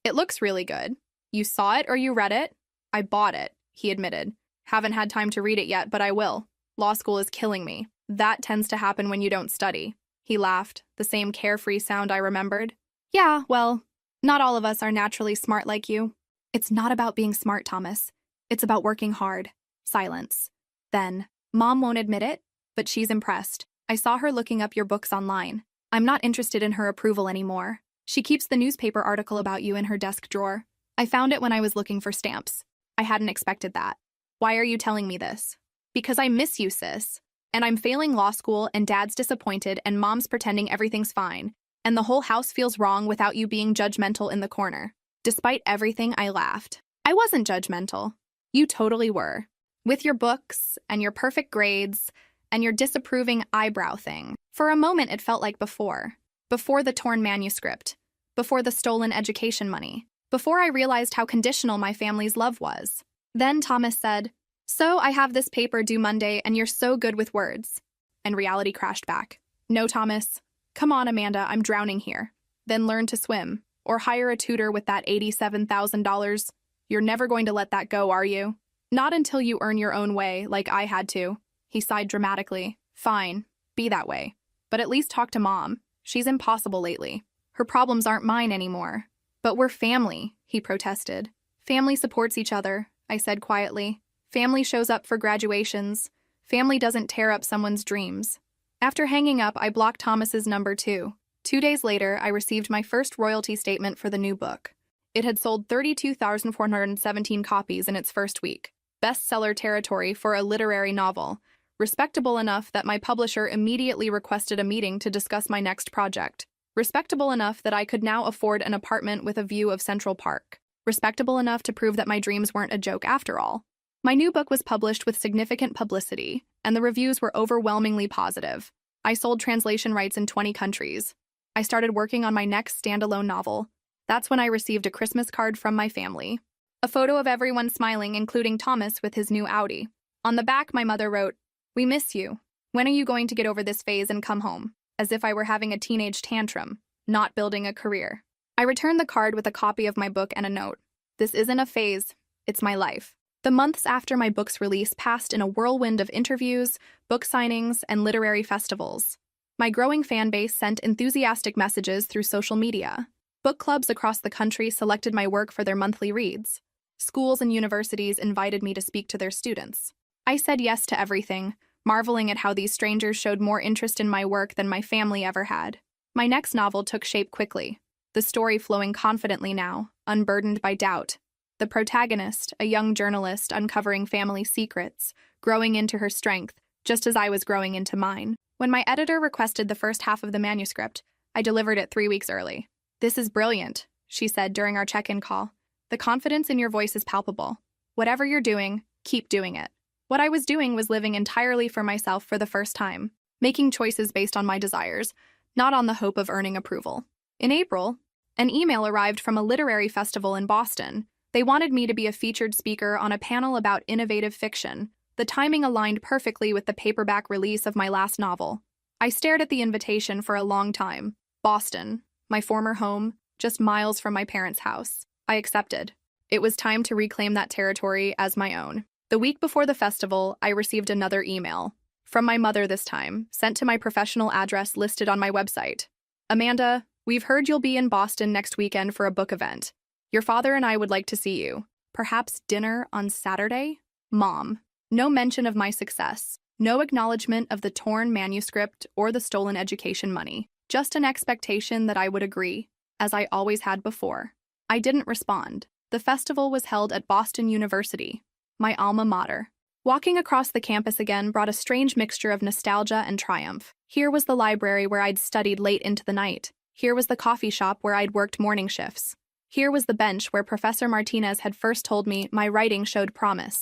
looks really good." "You saw it or you read it?" "I bought it," he admitted. "Haven't had time to read it yet, but I will. Law school is killing me. That tends to happen when you don't study." He laughed, the same carefree sound I remembered. "Yeah, well, not all of us are naturally smart like you." "It's not about being smart, Thomas. It's about working hard." Silence. Then, "Mom won't admit it, but she's impressed. I saw her looking up your books online. I'm not interested in her approval anymore. She keeps the newspaper article about you in her desk drawer. I found it when I was looking for stamps. I hadn't expected that." "Why are you telling me this?" "Because I miss you, sis. And I'm failing law school and Dad's disappointed and Mom's pretending everything's fine. And the whole house feels wrong without you being judgmental in the corner." Despite everything, I laughed. "I wasn't judgmental. You totally were. With your books and your perfect grades and your disapproving eyebrow thing. For a moment, it felt like before. Before the torn manuscript. Before the stolen education money. Before I realized how conditional my family's love was. Then Thomas said, "So I have this paper due Monday and you're so good with words." And reality crashed back. "No, Thomas. Come on, Amanda, I'm drowning here. Then learn to swim. Or hire a tutor with that $87,000. You're never going to let that go, are you? Not until you earn your own way, like I had to." He sighed dramatically. Fine, be that way. But at least talk to Mom. She's impossible lately. Her problems aren't mine anymore. But we're family, he protested. Family supports each other, I said quietly. Family shows up for graduations. Family doesn't tear up someone's dreams. After hanging up, I blocked Thomas's number too. 2 days later, I received my first royalty statement for the new book. It had sold 32,417 copies in its first week. Bestseller territory for a literary novel. Respectable enough that my publisher immediately requested a meeting to discuss my next project. Respectable enough that I could now afford an apartment with a view of Central Park. Respectable enough to prove that my dreams weren't a joke after all. My new book was published with significant publicity, and the reviews were overwhelmingly positive. I sold translation rights in 20 countries. I started working on my next standalone novel. That's when I received a Christmas card from my family. A photo of everyone smiling, including Thomas with his new Audi. On the back, my mother wrote, "We miss you. When are you going to get over this phase and come home?" As if I were having a teenage tantrum, not building a career. I returned the card with a copy of my book and a note. This isn't a phase, it's my life. The months after my book's release passed in a whirlwind of interviews, book signings, and literary festivals. My growing fan base sent enthusiastic messages through social media. Book clubs across the country selected my work for their monthly reads. Schools and universities invited me to speak to their students. I said yes to everything, marveling at how these strangers showed more interest in my work than my family ever had. My next novel took shape quickly, the story flowing confidently now, unburdened by doubt. The protagonist, a young journalist uncovering family secrets, growing into her strength, just as I was growing into mine. When my editor requested the first half of the manuscript, I delivered it 3 weeks early. "This is brilliant," she said during our check-in call. "The confidence in your voice is palpable. Whatever you're doing, keep doing it." What I was doing was living entirely for myself for the first time, making choices based on my desires, not on the hope of earning approval. In April, an email arrived from a literary festival in Boston. They wanted me to be a featured speaker on a panel about innovative fiction. The timing aligned perfectly with the paperback release of my last novel. I stared at the invitation for a long time. Boston, my former home, just miles from my parents' house. I accepted. It was time to reclaim that territory as my own. The week before the festival, I received another email. From my mother this time, sent to my professional address listed on my website. "Amanda, we've heard you'll be in Boston next weekend for a book event. Your father and I would like to see you. Perhaps dinner on Saturday? Mom." No mention of my success. No acknowledgement of the torn manuscript or the stolen education money. Just an expectation that I would agree, as I always had before. I didn't respond. The festival was held at Boston University, my alma mater. Walking across the campus again brought a strange mixture of nostalgia and triumph. Here was the library where I'd studied late into the night. Here was the coffee shop where I'd worked morning shifts. Here was the bench where Professor Martinez had first told me my writing showed promise.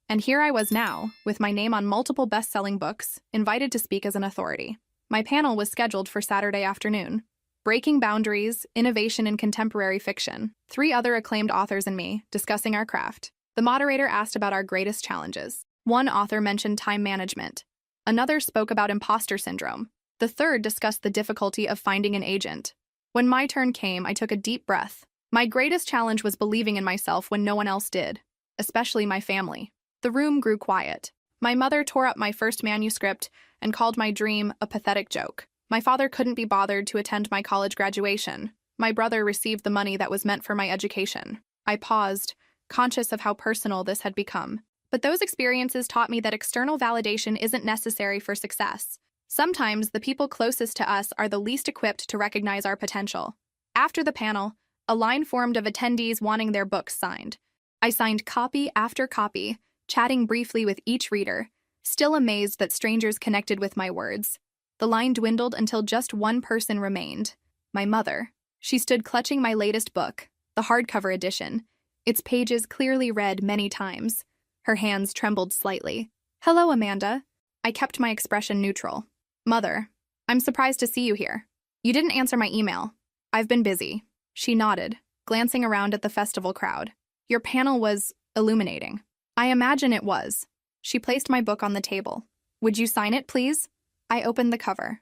And here I was now, with my name on multiple best-selling books, invited to speak as an authority. My panel was scheduled for Saturday afternoon. Breaking Boundaries, Innovation in Contemporary Fiction. 3 other acclaimed authors and me, discussing our craft. The moderator asked about our greatest challenges. One author mentioned time management. Another spoke about imposter syndrome. The third discussed the difficulty of finding an agent. When my turn came, I took a deep breath. My greatest challenge was believing in myself when no one else did, especially my family. The room grew quiet. My mother tore up my first manuscript and called my dream a pathetic joke. My father couldn't be bothered to attend my college graduation. My brother received the money that was meant for my education. I paused, conscious of how personal this had become. But those experiences taught me that external validation isn't necessary for success. Sometimes the people closest to us are the least equipped to recognize our potential. After the panel, a line formed of attendees wanting their books signed. I signed copy after copy, chatting briefly with each reader, still amazed that strangers connected with my words. The line dwindled until just one person remained, my mother. She stood clutching my latest book, the hardcover edition, its pages clearly read many times. Her hands trembled slightly. "Hello, Amanda." I kept my expression neutral. "Mother, I'm surprised to see you here. You didn't answer my email." "I've been busy." She nodded, glancing around at the festival crowd. "Your panel was illuminating." "I imagine it was." She placed my book on the table. "Would you sign it, please?" I opened the cover.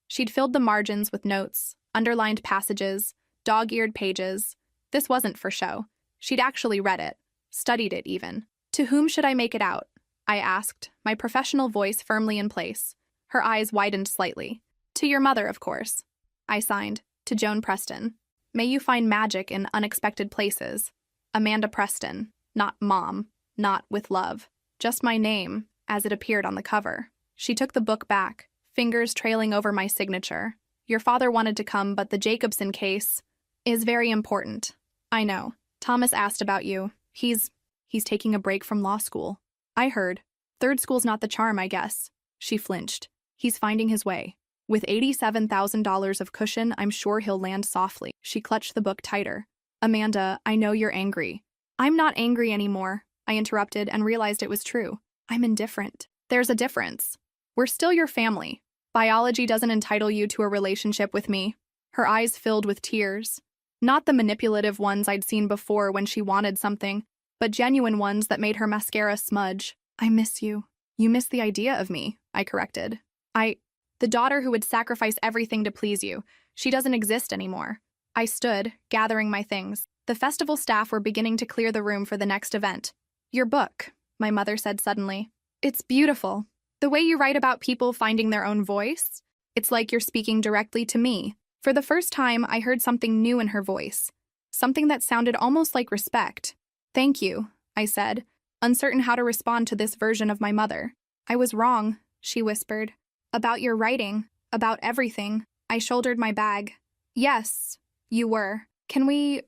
She'd filled the margins with notes, underlined passages, dog-eared pages. This wasn't for show. She'd actually read it, studied it even. "To whom should I make it out?" I asked, my professional voice firmly in place. Her eyes widened slightly. To your mother, of course. I signed, to Joan Preston. May you find magic in unexpected places. Amanda Preston, not Mom, not with love. Just my name, as it appeared on the cover. She took the book back, fingers trailing over my signature. Your father wanted to come, but the Jacobson case is very important. I know. Thomas asked about you. He's taking a break from law school. I heard. Third school's not the charm, I guess. She flinched. He's finding his way. With $87,000 of cushion, I'm sure he'll land softly. She clutched the book tighter. Amanda, I know you're angry. I'm not angry anymore, I interrupted and realized it was true. I'm indifferent. There's a difference. We're still your family. Biology doesn't entitle you to a relationship with me. Her eyes filled with tears. Not the manipulative ones I'd seen before when she wanted something, but genuine ones that made her mascara smudge. I miss you. You miss the idea of me, I corrected. The daughter who would sacrifice everything to please you. She doesn't exist anymore. I stood, gathering my things. The festival staff were beginning to clear the room for the next event. Your book, my mother said suddenly. It's beautiful. The way you write about people finding their own voice. It's like you're speaking directly to me. For the first time, I heard something new in her voice. Something that sounded almost like respect. Thank you, I said, uncertain how to respond to this version of my mother. I was wrong, she whispered. About your writing, about everything. I shouldered my bag. Yes, you were. Can we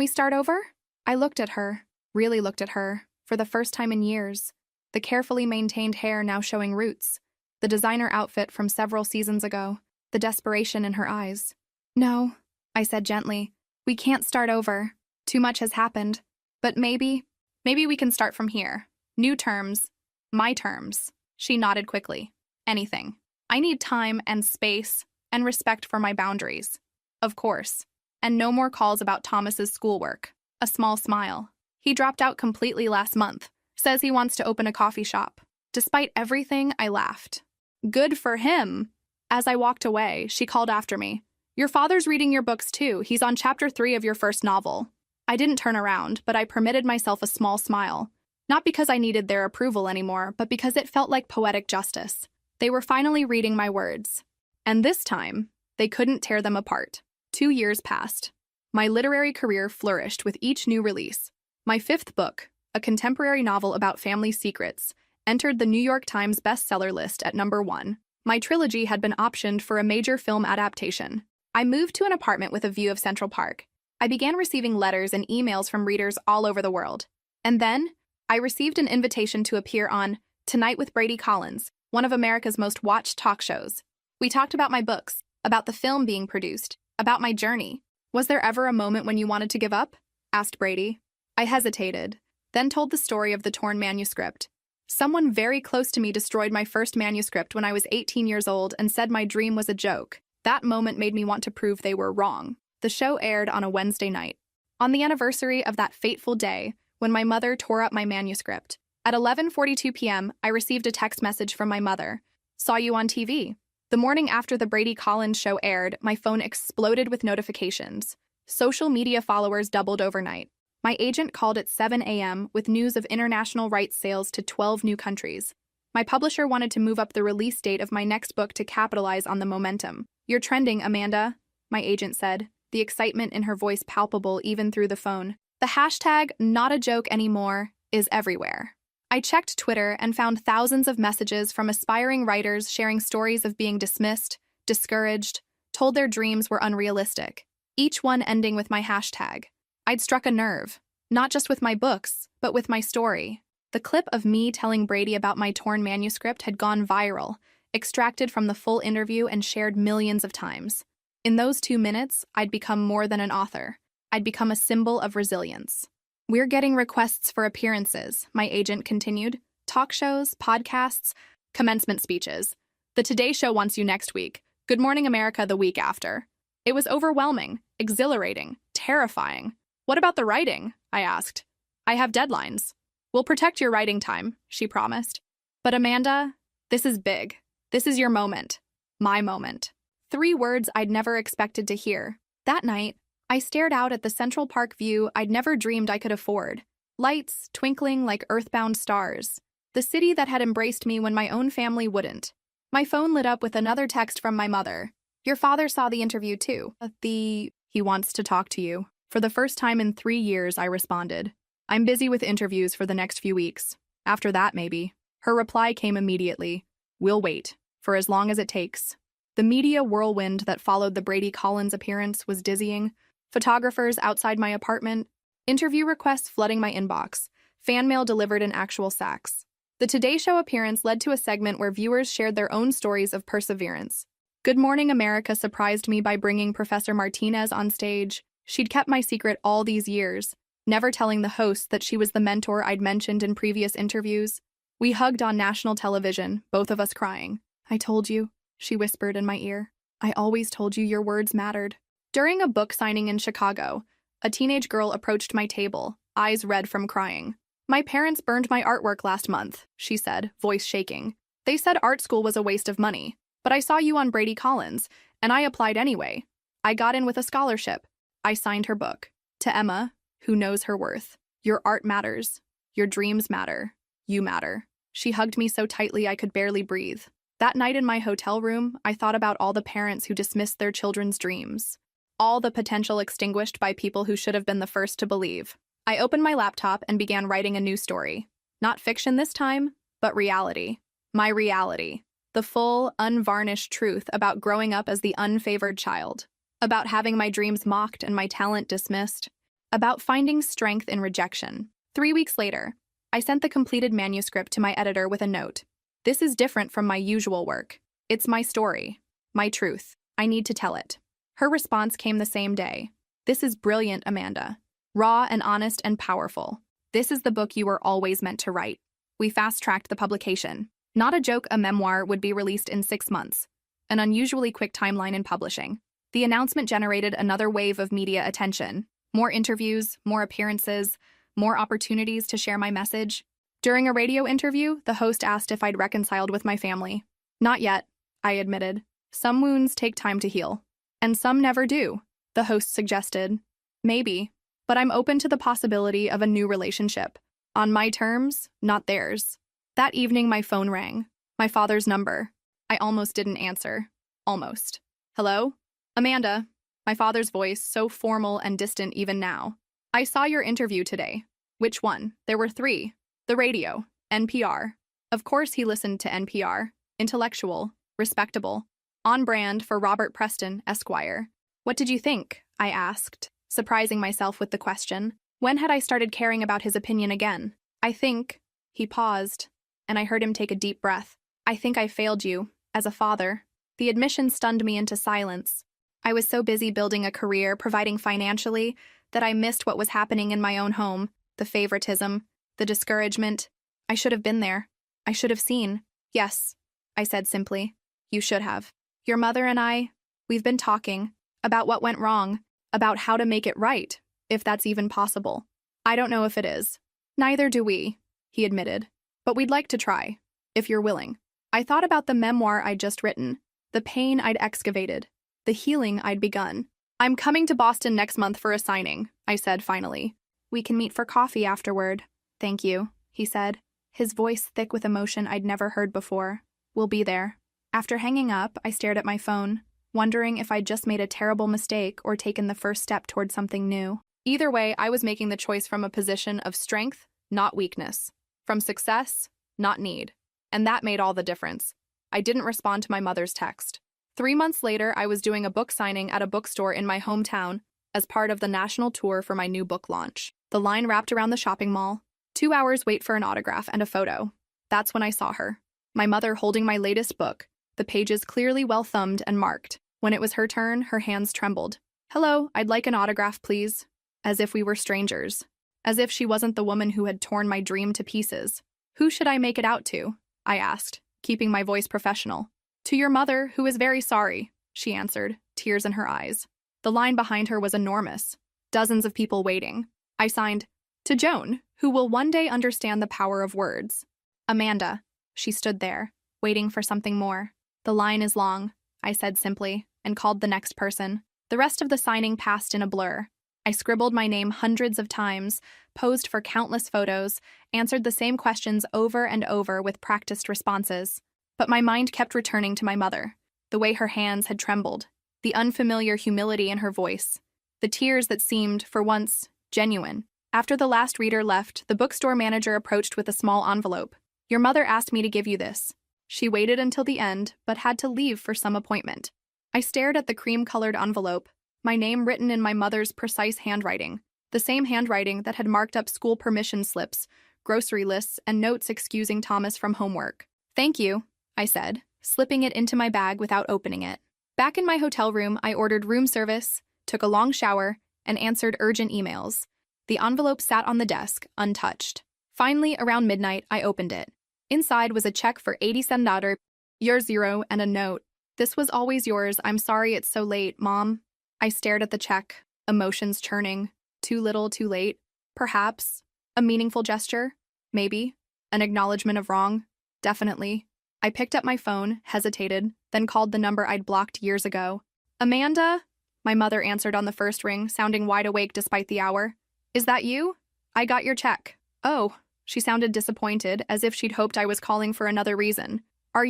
start over? I looked at her, really looked at her, for the first time in years. The carefully maintained hair now showing roots. The designer outfit from several seasons ago. The desperation in her eyes. No, I said gently. We can't start over. Too much has happened. But maybe we can start from here. New terms. My terms. She nodded quickly. Anything. I need time and space and respect for my boundaries. Of course. And no more calls about Thomas's schoolwork. A small smile. He dropped out completely last month. Says he wants to open a coffee shop. Despite everything, I laughed. Good for him. As I walked away, she called after me. Your father's reading your books too. He's on chapter 3 of your first novel. I didn't turn around, but I permitted myself a small smile. Not because I needed their approval anymore, but because it felt like poetic justice. They were finally reading my words. And this time, they couldn't tear them apart. 2 years passed. My literary career flourished with each new release. My 5th book, a contemporary novel about family secrets, entered the New York Times bestseller list at number 1. My trilogy had been optioned for a major film adaptation. I moved to an apartment with a view of Central Park. I began receiving letters and emails from readers all over the world. And then, I received an invitation to appear on Tonight with Brady Collins, one of America's most watched talk shows. We talked about my books, about the film being produced, about my journey. Was there ever a moment when you wanted to give up? Asked Brady. I hesitated, then told the story of the torn manuscript. Someone very close to me destroyed my first manuscript when I was 18 years old and said my dream was a joke. That moment made me want to prove they were wrong. The show aired on a Wednesday night. On the anniversary of that fateful day, when my mother tore up my manuscript. At 11:42 p.m., I received a text message from my mother. Saw you on TV. The morning after the Brady Collins show aired, my phone exploded with notifications. Social media followers doubled overnight. My agent called at 7 a.m. with news of international rights sales to 12 new countries. My publisher wanted to move up the release date of my next book to capitalize on the momentum. You're trending, Amanda, my agent said, the excitement in her voice palpable even through the phone. The hashtag, not a joke anymore, is everywhere. I checked Twitter and found thousands of messages from aspiring writers sharing stories of being dismissed, discouraged, told their dreams were unrealistic, each one ending with my hashtag. I'd struck a nerve, not just with my books, but with my story. The clip of me telling Brady about my torn manuscript had gone viral, extracted from the full interview and shared millions of times. In those 2 minutes, I'd become more than an author. I'd become a symbol of resilience. We're getting requests for appearances, my agent continued. Talk shows, podcasts, commencement speeches. The Today Show wants you next week. Good Morning America the week after. It was overwhelming, exhilarating, terrifying. What about the writing? I asked. I have deadlines. We'll protect your writing time, she promised. But Amanda, this is big. This is your moment. My moment. 3 words I'd never expected to hear. That night, I stared out at the Central Park view I'd never dreamed I could afford. Lights twinkling like earthbound stars. The city that had embraced me when my own family wouldn't. My phone lit up with another text from my mother. Your father saw the interview too. He wants to talk to you. For the first time in 3 years, I responded. I'm busy with interviews for the next few weeks. After that, maybe. Her reply came immediately. We'll wait, for as long as it takes. The media whirlwind that followed the Brady Collins appearance was dizzying. Photographers outside my apartment, interview requests flooding my inbox, fan mail delivered in actual sacks. The Today Show appearance led to a segment where viewers shared their own stories of perseverance. Good Morning America surprised me by bringing Professor Martinez on stage. She'd kept my secret all these years, never telling the host that she was the mentor I'd mentioned in previous interviews. We hugged on national television, both of us crying. I told you, she whispered in my ear. I always told you your words mattered. During a book signing in Chicago, a teenage girl approached my table, eyes red from crying. My parents burned my artwork last month, she said, voice shaking. They said art school was a waste of money, but I saw you on Brady Collins, and I applied anyway. I got in with a scholarship. I signed her book. To Emma, who knows her worth. Your art matters. Your dreams matter. You matter. She hugged me so tightly I could barely breathe. That night in my hotel room, I thought about all the parents who dismissed their children's dreams. All the potential extinguished by people who should have been the first to believe. I opened my laptop and began writing a new story. Not fiction this time, but reality. My reality. The full, unvarnished truth about growing up as the unfavored child. About having my dreams mocked and my talent dismissed. About finding strength in rejection. 3 weeks later, I sent the completed manuscript to my editor with a note. This is different from my usual work. It's my story. My truth. I need to tell it. Her response came the same day. This is brilliant, Amanda. Raw and honest and powerful. This is the book you were always meant to write. We fast-tracked the publication. Not a joke, a memoir would be released in 6 months. An unusually quick timeline in publishing. The announcement generated another wave of media attention. More interviews, more appearances, more opportunities to share my message. During a radio interview, the host asked if I'd reconciled with my family. Not yet, I admitted. Some wounds take time to heal. And some never do, the host suggested. Maybe, but I'm open to the possibility of a new relationship. On my terms, not theirs. That evening, my phone rang. My father's number. I almost didn't answer. Almost. Hello? Amanda. My father's voice, so formal and distant even now. I saw your interview today. Which one? There were 3. The radio. NPR. Of course he listened to NPR. Intellectual. Respectable. On brand for Robert Preston, Esquire. What did you think? I asked, surprising myself with the question. When had I started caring about his opinion again? I think... He paused, and I heard him take a deep breath. I think I failed you, as a father. The admission stunned me into silence. I was so busy building a career, providing financially, that I missed what was happening in my own home, the favoritism, the discouragement. I should have been there. I should have seen. Yes, I said simply. You should have. Your mother and I, we've been talking about what went wrong, about how to make it right, if that's even possible. I don't know if it is. Neither do we, he admitted. But we'd like to try, if you're willing. I thought about the memoir I'd just written, the pain I'd excavated, the healing I'd begun. I'm coming to Boston next month for a signing, I said finally. We can meet for coffee afterward. Thank you, he said, his voice thick with emotion I'd never heard before. We'll be there. After hanging up, I stared at my phone, wondering if I'd just made a terrible mistake or taken the first step toward something new. Either way, I was making the choice from a position of strength, not weakness. From success, not need. And that made all the difference. I didn't respond to my mother's text. 3 months later, I was doing a book signing at a bookstore in my hometown as part of the national tour for my new book launch. The line wrapped around the shopping mall. 2 hours wait for an autograph and a photo. That's when I saw her. My mother holding my latest book, the pages clearly well-thumbed and marked. When it was her turn, her hands trembled. Hello, I'd like an autograph, please. As if we were strangers. As if she wasn't the woman who had torn my dream to pieces. Who should I make it out to? I asked, keeping my voice professional. To your mother, who is very sorry, she answered, tears in her eyes. The line behind her was enormous. Dozens of people waiting. I signed, to Joan, who will one day understand the power of words. Amanda. She stood there, waiting for something more. The line is long, I said simply, and called the next person. The rest of the signing passed in a blur. I scribbled my name hundreds of times, posed for countless photos, answered the same questions over and over with practiced responses. But my mind kept returning to my mother, the way her hands had trembled, the unfamiliar humility in her voice, the tears that seemed, for once, genuine. After the last reader left, the bookstore manager approached with a small envelope. "Your mother asked me to give you this. She waited until the end, but had to leave for some appointment." I stared at the cream-colored envelope, my name written in my mother's precise handwriting, the same handwriting that had marked up school permission slips, grocery lists, and notes excusing Thomas from homework. "Thank you," I said, slipping it into my bag without opening it. Back in my hotel room, I ordered room service, took a long shower, and answered urgent emails. The envelope sat on the desk, untouched. Finally, around midnight, I opened it. Inside was a check for $87, your zero, and a note. "This was always yours. I'm sorry it's so late, Mom." I stared at the check, emotions churning. Too little, too late. Perhaps. A meaningful gesture? Maybe. An acknowledgement of wrong? Definitely. I picked up my phone, hesitated, then called the number I'd blocked years ago. "Amanda?" My mother answered on the first ring, sounding wide awake despite the hour. "Is that you? I got your check." "Oh." She sounded disappointed, as if she'd hoped I was calling for another reason. Will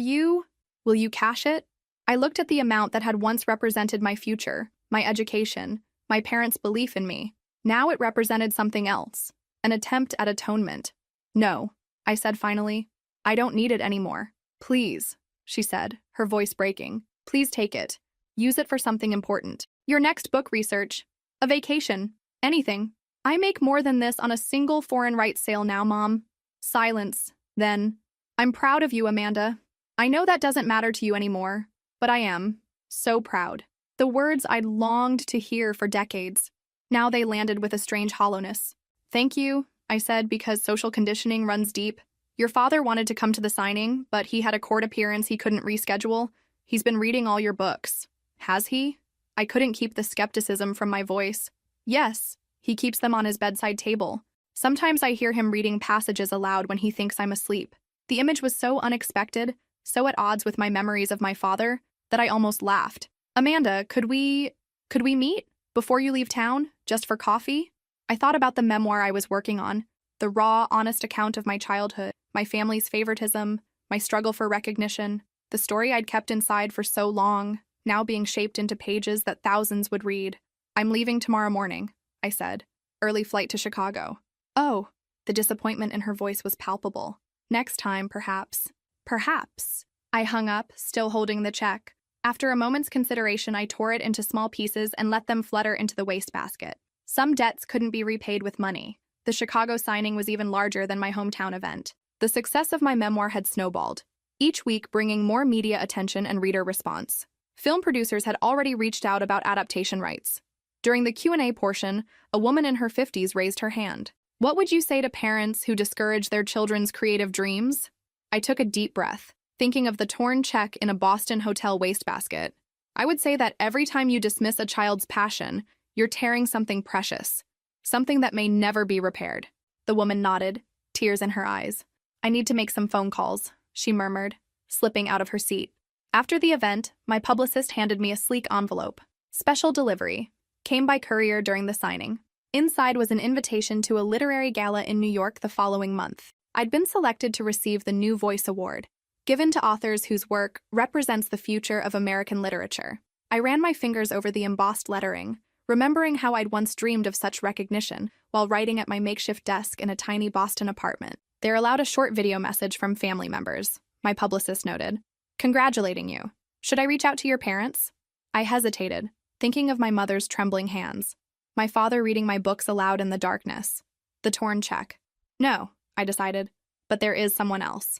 you cash it?" I looked at the amount that had once represented my future, my education, my parents' belief in me. Now it represented something else, an attempt at atonement. "No," I said finally. "I don't need it anymore." "Please," she said, her voice breaking. "Please take it. Use it for something important. Your next book research. A vacation. Anything. I make more than this on a single foreign rights sale now, Mom." Silence. Then, "I'm proud of you, Amanda. I know that doesn't matter to you anymore, but I am. So proud." The words I'd longed to hear for decades. Now they landed with a strange hollowness. "Thank you," I said, because social conditioning runs deep. "Your father wanted to come to the signing, but he had a court appearance he couldn't reschedule. He's been reading all your books." "Has he?" I couldn't keep the skepticism from my voice. "Yes. He keeps them on his bedside table. Sometimes I hear him reading passages aloud when he thinks I'm asleep." The image was so unexpected, so at odds with my memories of my father, that I almost laughed. "Amanda, could we meet? Before you leave town? Just for coffee?" I thought about the memoir I was working on, the raw, honest account of my childhood, my family's favoritism, my struggle for recognition, the story I'd kept inside for so long, now being shaped into pages that thousands would read. "I'm leaving tomorrow morning," I said. "Early flight to Chicago." "Oh." The disappointment in her voice was palpable. "Next time, perhaps." "Perhaps." I hung up, still holding the check. After a moment's consideration, I tore it into small pieces and let them flutter into the wastebasket. Some debts couldn't be repaid with money. The Chicago signing was even larger than my hometown event. The success of my memoir had snowballed, each week bringing more media attention and reader response. Film producers had already reached out about adaptation rights. During the Q&A portion, a woman in her 50s raised her hand. "What would you say to parents who discourage their children's creative dreams?" I took a deep breath, thinking of the torn check in a Boston hotel wastebasket. "I would say that every time you dismiss a child's passion, you're tearing something precious, something that may never be repaired." The woman nodded, tears in her eyes. "I need to make some phone calls," she murmured, slipping out of her seat. After the event, my publicist handed me a sleek envelope. "Special delivery. Came by courier during the signing." Inside was an invitation to a literary gala in New York the following month. I'd been selected to receive the New Voice Award, given to authors whose work represents the future of American literature. I ran my fingers over the embossed lettering, remembering how I'd once dreamed of such recognition while writing at my makeshift desk in a tiny Boston apartment. "They're allowed a short video message from family members," my publicist noted, "congratulating you. Should I reach out to your parents?" I hesitated, thinking of my mother's trembling hands, my father reading my books aloud in the darkness, the torn check. "No," I decided, "but there is someone else."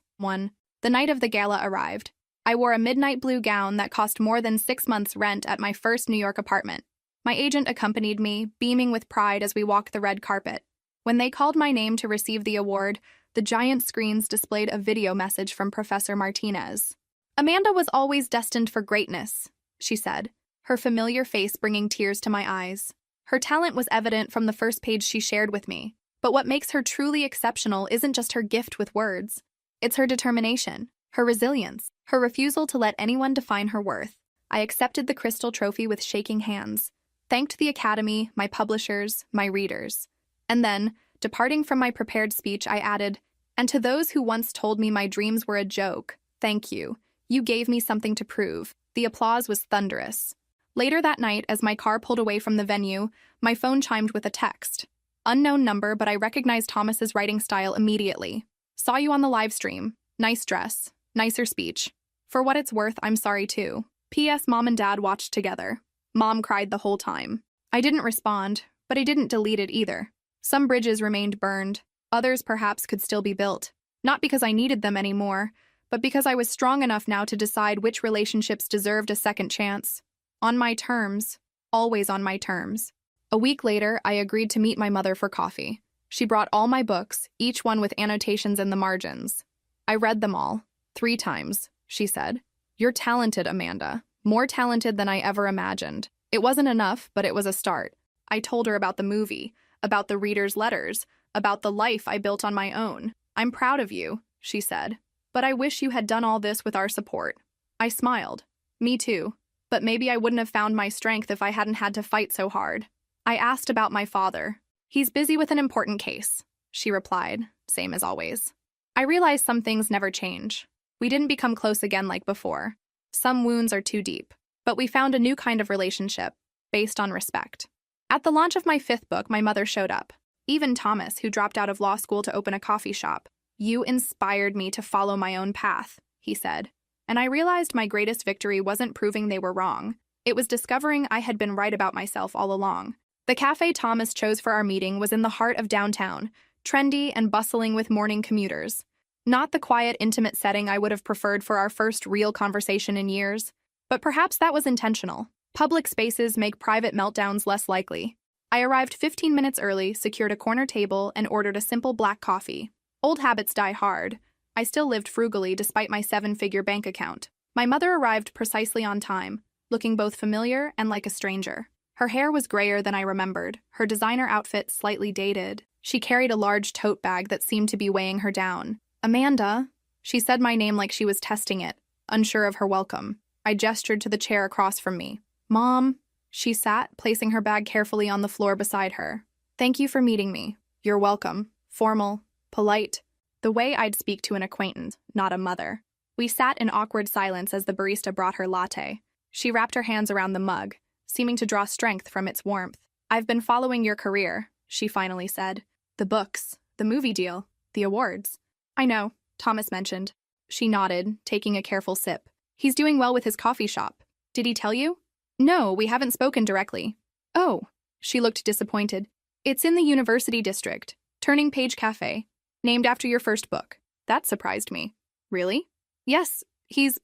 The night of the gala arrived. I wore a midnight blue gown that cost more than 6 months' rent at my first New York apartment. My agent accompanied me, beaming with pride as we walked the red carpet. When they called my name to receive the award, the giant screens displayed a video message from Professor Martinez. "Amanda was always destined for greatness," she said, her familiar face bringing tears to my eyes. Her talent was evident from the first page she shared with me, but what makes her truly exceptional isn't just her gift with words. It's her determination, her resilience, her refusal to let anyone define her worth. I accepted the crystal trophy with shaking hands. thanked the Academy, my publishers, my readers. And then, departing from my prepared speech, I added, "And to those who once told me my dreams were a joke, thank you. You gave me something to prove." The applause was thunderous. Later that night, as my car pulled away from the venue, my phone chimed with a text. Unknown number, but I recognized Thomas's writing style immediately. "Saw you on the live stream. Nice dress. Nicer speech. For what it's worth, I'm sorry too. P.S. Mom and Dad watched together. Mom cried the whole time." I didn't respond, but I didn't delete it either. Some bridges remained burned. Others perhaps could still be built. Not because I needed them anymore, but because I was strong enough now to decide which relationships deserved a second chance. On my terms. Always on my terms. A week later, I agreed to meet my mother for coffee. She brought all my books, each one with annotations in the margins. I read them all. 3 times, she said. "You're talented, Amanda. More talented than I ever imagined." It wasn't enough, but it was a start. I told her about the movie, about the readers' letters, about the life I built on my own. "I'm proud of you," she said. "But I wish you had done all this with our support." I smiled. Me too. But maybe I wouldn't have found my strength if I hadn't had to fight so hard. I asked about my father. "He's busy with an important case," she replied, same as always. I realized some things never change. We didn't become close again like before. Some wounds are too deep. But we found a new kind of relationship, based on respect. At the launch of my 5th book, my mother showed up. Even Thomas, who dropped out of law school to open a coffee shop. "You inspired me to follow my own path," he said. And I realized my greatest victory wasn't proving they were wrong. It was discovering I had been right about myself all along. The cafe Thomas chose for our meeting was in the heart of downtown, trendy and bustling with morning commuters. Not the quiet, intimate setting I would have preferred for our first real conversation in years. But perhaps that was intentional. Public spaces make private meltdowns less likely. I arrived 15 minutes early, secured a corner table, and ordered a simple black coffee. Old habits die hard. I still lived frugally despite my 7-figure bank account. My mother arrived precisely on time, looking both familiar and like a stranger. Her hair was grayer than I remembered, her designer outfit slightly dated. She carried a large tote bag that seemed to be weighing her down. "Amanda," she said my name like she was testing it, unsure of her welcome. I gestured to the chair across from me. "Mom," she sat, placing her bag carefully on the floor beside her. "Thank you for meeting me. You're welcome." Formal, polite, the way I'd speak to an acquaintance, not a mother. We sat in awkward silence as the barista brought her latte. She wrapped her hands around the mug, seeming to draw strength from its warmth. "I've been following your career," she finally said. "The books, the movie deal, the awards." "I know," Thomas mentioned. She nodded, taking a careful sip. "He's doing well with his coffee shop. Did he tell you?" "No, we haven't spoken directly." "Oh," she looked disappointed. "It's in the University District, Turning Page Cafe, named after your first book." That surprised me. "Really?" "Yes, he's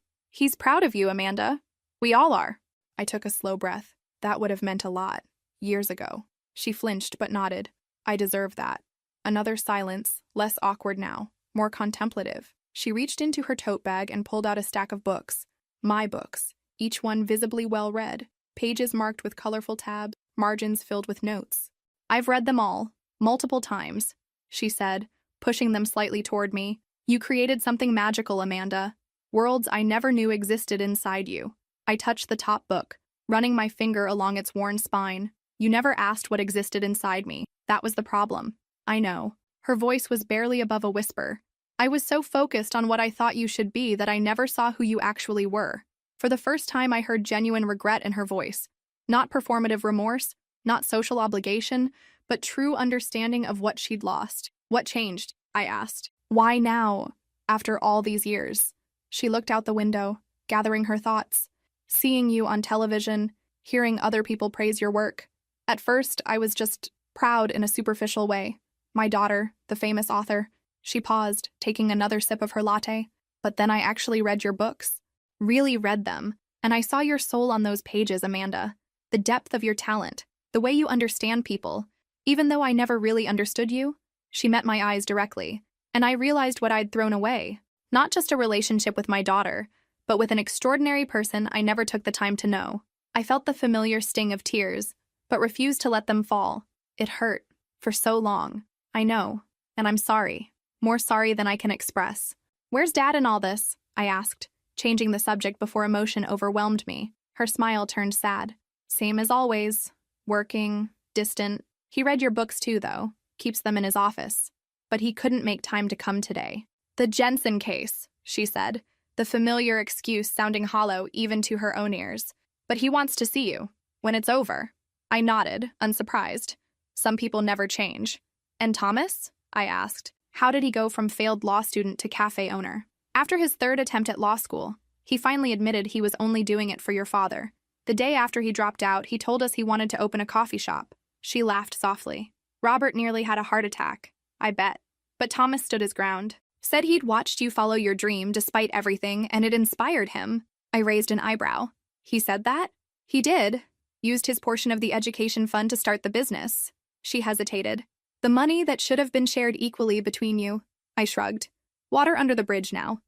proud of you, Amanda. We all are." I took a slow breath. That would have meant a lot. Years ago. She flinched but nodded. I deserve that. Another silence, less awkward now, more contemplative. She reached into her tote bag and pulled out a stack of books. My books, each one visibly well read, pages marked with colorful tabs, margins filled with notes. "I've read them all, multiple times," she said, pushing them slightly toward me. "You created something magical, Amanda. Worlds I never knew existed inside you." I touched the top book, running my finger along its worn spine. "You never asked what existed inside me. That was the problem." "I know." Her voice was barely above a whisper. "I was so focused on what I thought you should be that I never saw who you actually were." For the first time, I heard genuine regret in her voice. Not performative remorse, not social obligation, but true understanding of what she'd lost. "What changed?" I asked. "Why now, after all these years?" She looked out the window, gathering her thoughts. "Seeing you on television, hearing other people praise your work. At first, I was just proud in a superficial way. My daughter, the famous author." She paused, taking another sip of her latte. "But then I actually read your books. Really read them. And I saw your soul on those pages, Amanda. The depth of your talent. The way you understand people. Even though I never really understood you." She met my eyes directly. And I realized what I'd thrown away. Not just a relationship with my daughter, but with an extraordinary person I never took the time to know. I felt the familiar sting of tears, but refused to let them fall. It hurt. For so long. I know. And I'm sorry. More sorry than I can express. "Where's Dad in all this?" I asked, changing the subject before emotion overwhelmed me. Her smile turned sad. "Same as always. working, distant. He read your books too, though, keeps them in his office. But he couldn't make time to come today. The Jensen case, she said, the familiar excuse sounding hollow even to her own ears. But he wants to see you. When it's over. I nodded, unsurprised. Some people never change. And Thomas? I asked. How did he go from failed law student to cafe owner? After his third attempt at law school, he finally admitted he was only doing it for your father. The day after he dropped out, he told us he wanted to open a coffee shop. She laughed softly. Robert nearly had a heart attack. I bet. But Thomas stood his ground. Said he'd watched you follow your dream despite everything, and it inspired him. I raised an eyebrow. He said that? He did. Used his portion of the education fund to start the business. She hesitated. The money that should have been shared equally between you. I shrugged. Water under the bridge now.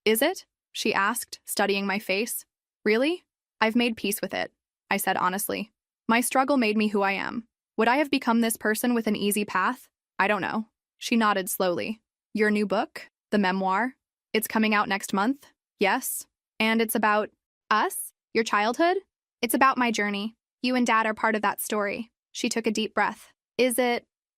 Is it? She asked, studying my face. Really? I've made peace with it, I said honestly. My struggle made me who I am. Would I have become this person with an easy path? I don't know. She nodded slowly. Your new book? The memoir? It's coming out next month? Yes. And it's about us? Your childhood? It's about my journey. You and Dad are part of that story. She took a deep breath.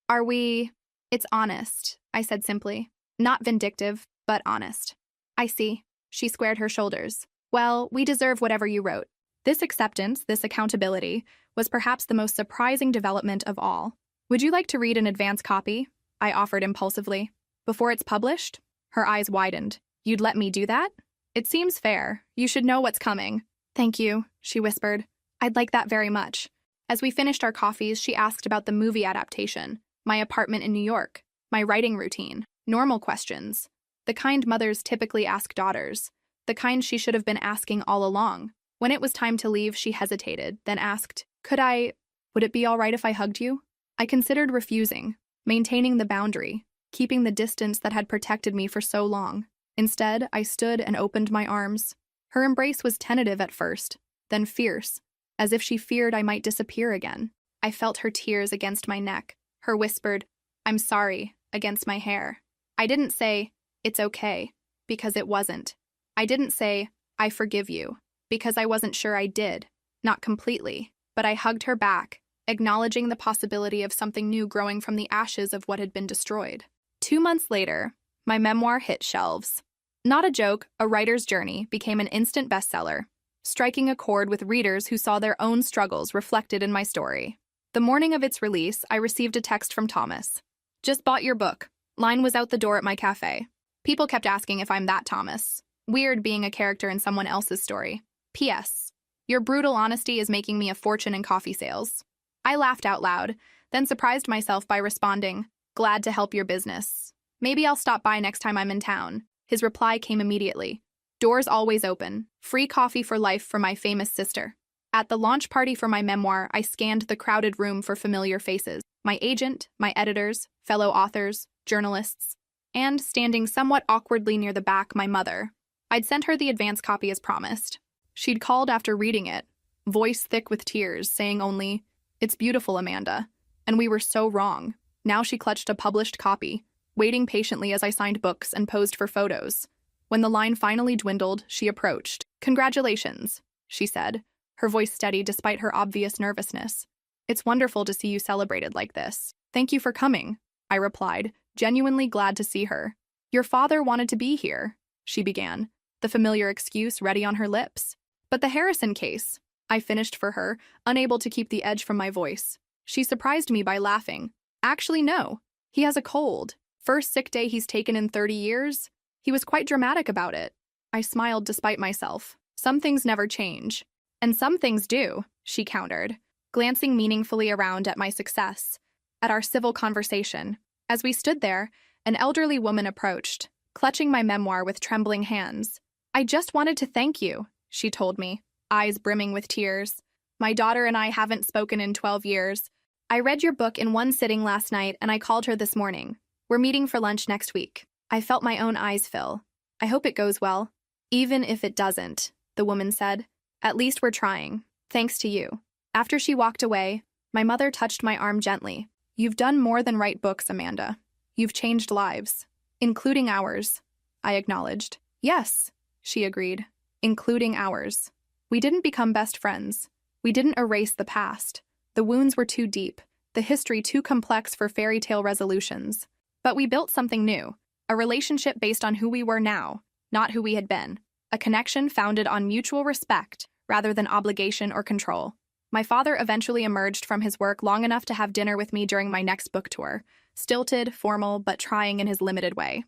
Are we? It's honest, I said simply. Not vindictive, but honest. I see. She squared her shoulders. Well, we deserve whatever you wrote. This acceptance, this accountability, was perhaps the most surprising development of all. Would you like to read an advance copy? I offered impulsively. Before it's published? Her eyes widened. You'd let me do that? It seems fair. You should know what's coming. Thank you, she whispered. I'd like that very much. As we finished our coffees, she asked about the movie adaptation, my apartment in New York, my writing routine, normal questions, the kind mothers typically ask daughters, the kind she should have been asking all along. When it was time to leave, she hesitated, then asked, would it be all right if I hugged you? I considered refusing, maintaining the boundary, keeping the distance that had protected me for so long. Instead, I stood and opened my arms. Her embrace was tentative at first, then fierce, as if she feared I might disappear again. I felt her tears against my neck, her whispered, I'm sorry, against my hair. I didn't say, it's okay, because it wasn't. I didn't say, I forgive you, because I wasn't sure I did, not completely, but I hugged her back, acknowledging the possibility of something new growing from the ashes of what had been destroyed. 2 months later, my memoir hit shelves. Not a joke, A Writer's Journey became an instant bestseller, striking a chord with readers who saw their own struggles reflected in my story. The morning of its release, I received a text from Thomas. Just bought your book. Line was out the door at my cafe. People kept asking if I'm that Thomas. Weird being a character in someone else's story. P.S. Your brutal honesty is making me a fortune in coffee sales. I laughed out loud, then surprised myself by responding, glad to help your business. Maybe I'll stop by next time I'm in town. His reply came immediately. Doors always open. Free coffee for life for my famous sister. At the launch party for my memoir, I scanned the crowded room for familiar faces. My agent, my editors, fellow authors, journalists, and, standing somewhat awkwardly near the back, my mother. I'd sent her the advance copy as promised. She'd called after reading it, voice thick with tears, saying only, "It's beautiful, Amanda." And we were so wrong. Now she clutched a published copy, waiting patiently as I signed books and posed for photos. When the line finally dwindled, she approached. "Congratulations," she said, her voice steady despite her obvious nervousness. "It's wonderful to see you celebrated like this." "Thank you for coming," I replied, genuinely glad to see her. "Your father wanted to be here," she began, the familiar excuse ready on her lips. "But the Harrison case," I finished for her, unable to keep the edge from my voice. She surprised me by laughing. "Actually, no. He has a cold. First sick day he's taken in 30 years. He was quite dramatic about it." I smiled despite myself. "Some things never change. And some things do," she countered, glancing meaningfully around at my success, at our civil conversation. As we stood there, an elderly woman approached, clutching my memoir with trembling hands. "I just wanted to thank you," she told me, eyes brimming with tears. "My daughter and I haven't spoken in 12 years. I read your book in one sitting last night, and I called her this morning. We're meeting for lunch next week." I felt my own eyes fill. "I hope it goes well." "Even if it doesn't," the woman said. "At least we're trying, thanks to you." After she walked away, my mother touched my arm gently. "You've done more than write books, Amanda. You've changed lives. Including ours," I acknowledged. "Yes," she agreed. "Including ours. We didn't become best friends. We didn't erase the past. The wounds were too deep, the history too complex for fairy tale resolutions. But we built something new, a relationship based on who we were now, not who we had been. A connection founded on mutual respect rather than obligation or control. My father eventually emerged from his work long enough to have dinner with me during my next book tour, stilted, formal, but trying in his limited way.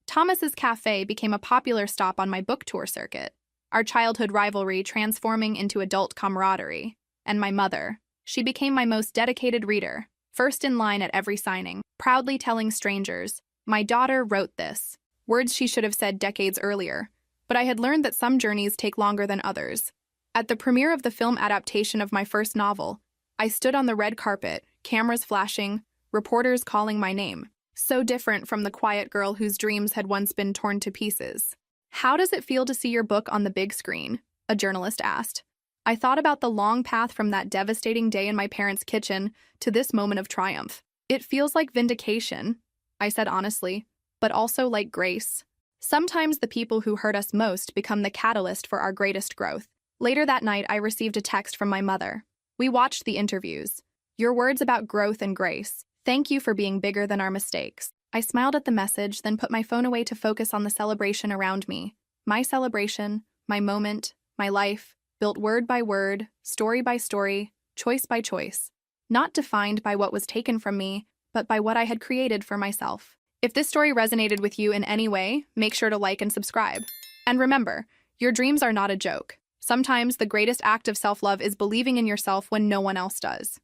Thomas's Cafe became a popular stop on my book tour circuit, our childhood rivalry transforming into adult camaraderie. And my mother, she became my most dedicated reader, first in line at every signing, proudly telling strangers, "My daughter wrote this," words she should have said decades earlier. But I had learned that some journeys take longer than others. At the premiere of the film adaptation of my first novel, I stood on the red carpet, cameras flashing, reporters calling my name. So different from the quiet girl whose dreams had once been torn to pieces. "How does it feel to see your book on the big screen?" a journalist asked. I thought about the long path from that devastating day in my parents' kitchen to this moment of triumph. "It feels like vindication," I said honestly, "but also like grace." Sometimes the people who hurt us most become the catalyst for our greatest growth. Later that night, I received a text from my mother. "We watched the interviews. Your words about growth and grace. Thank you for being bigger than our mistakes." I smiled at the message, then put my phone away to focus on the celebration around me. My celebration, my moment, my life, built word by word, story by story, choice by choice. Not defined by what was taken from me, but by what I had created for myself. If this story resonated with you in any way, make sure to like and subscribe. And remember, your dreams are not a joke. Sometimes the greatest act of self-love is believing in yourself when no one else does.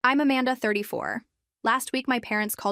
I'm Amanda, 34. Last week, my parents called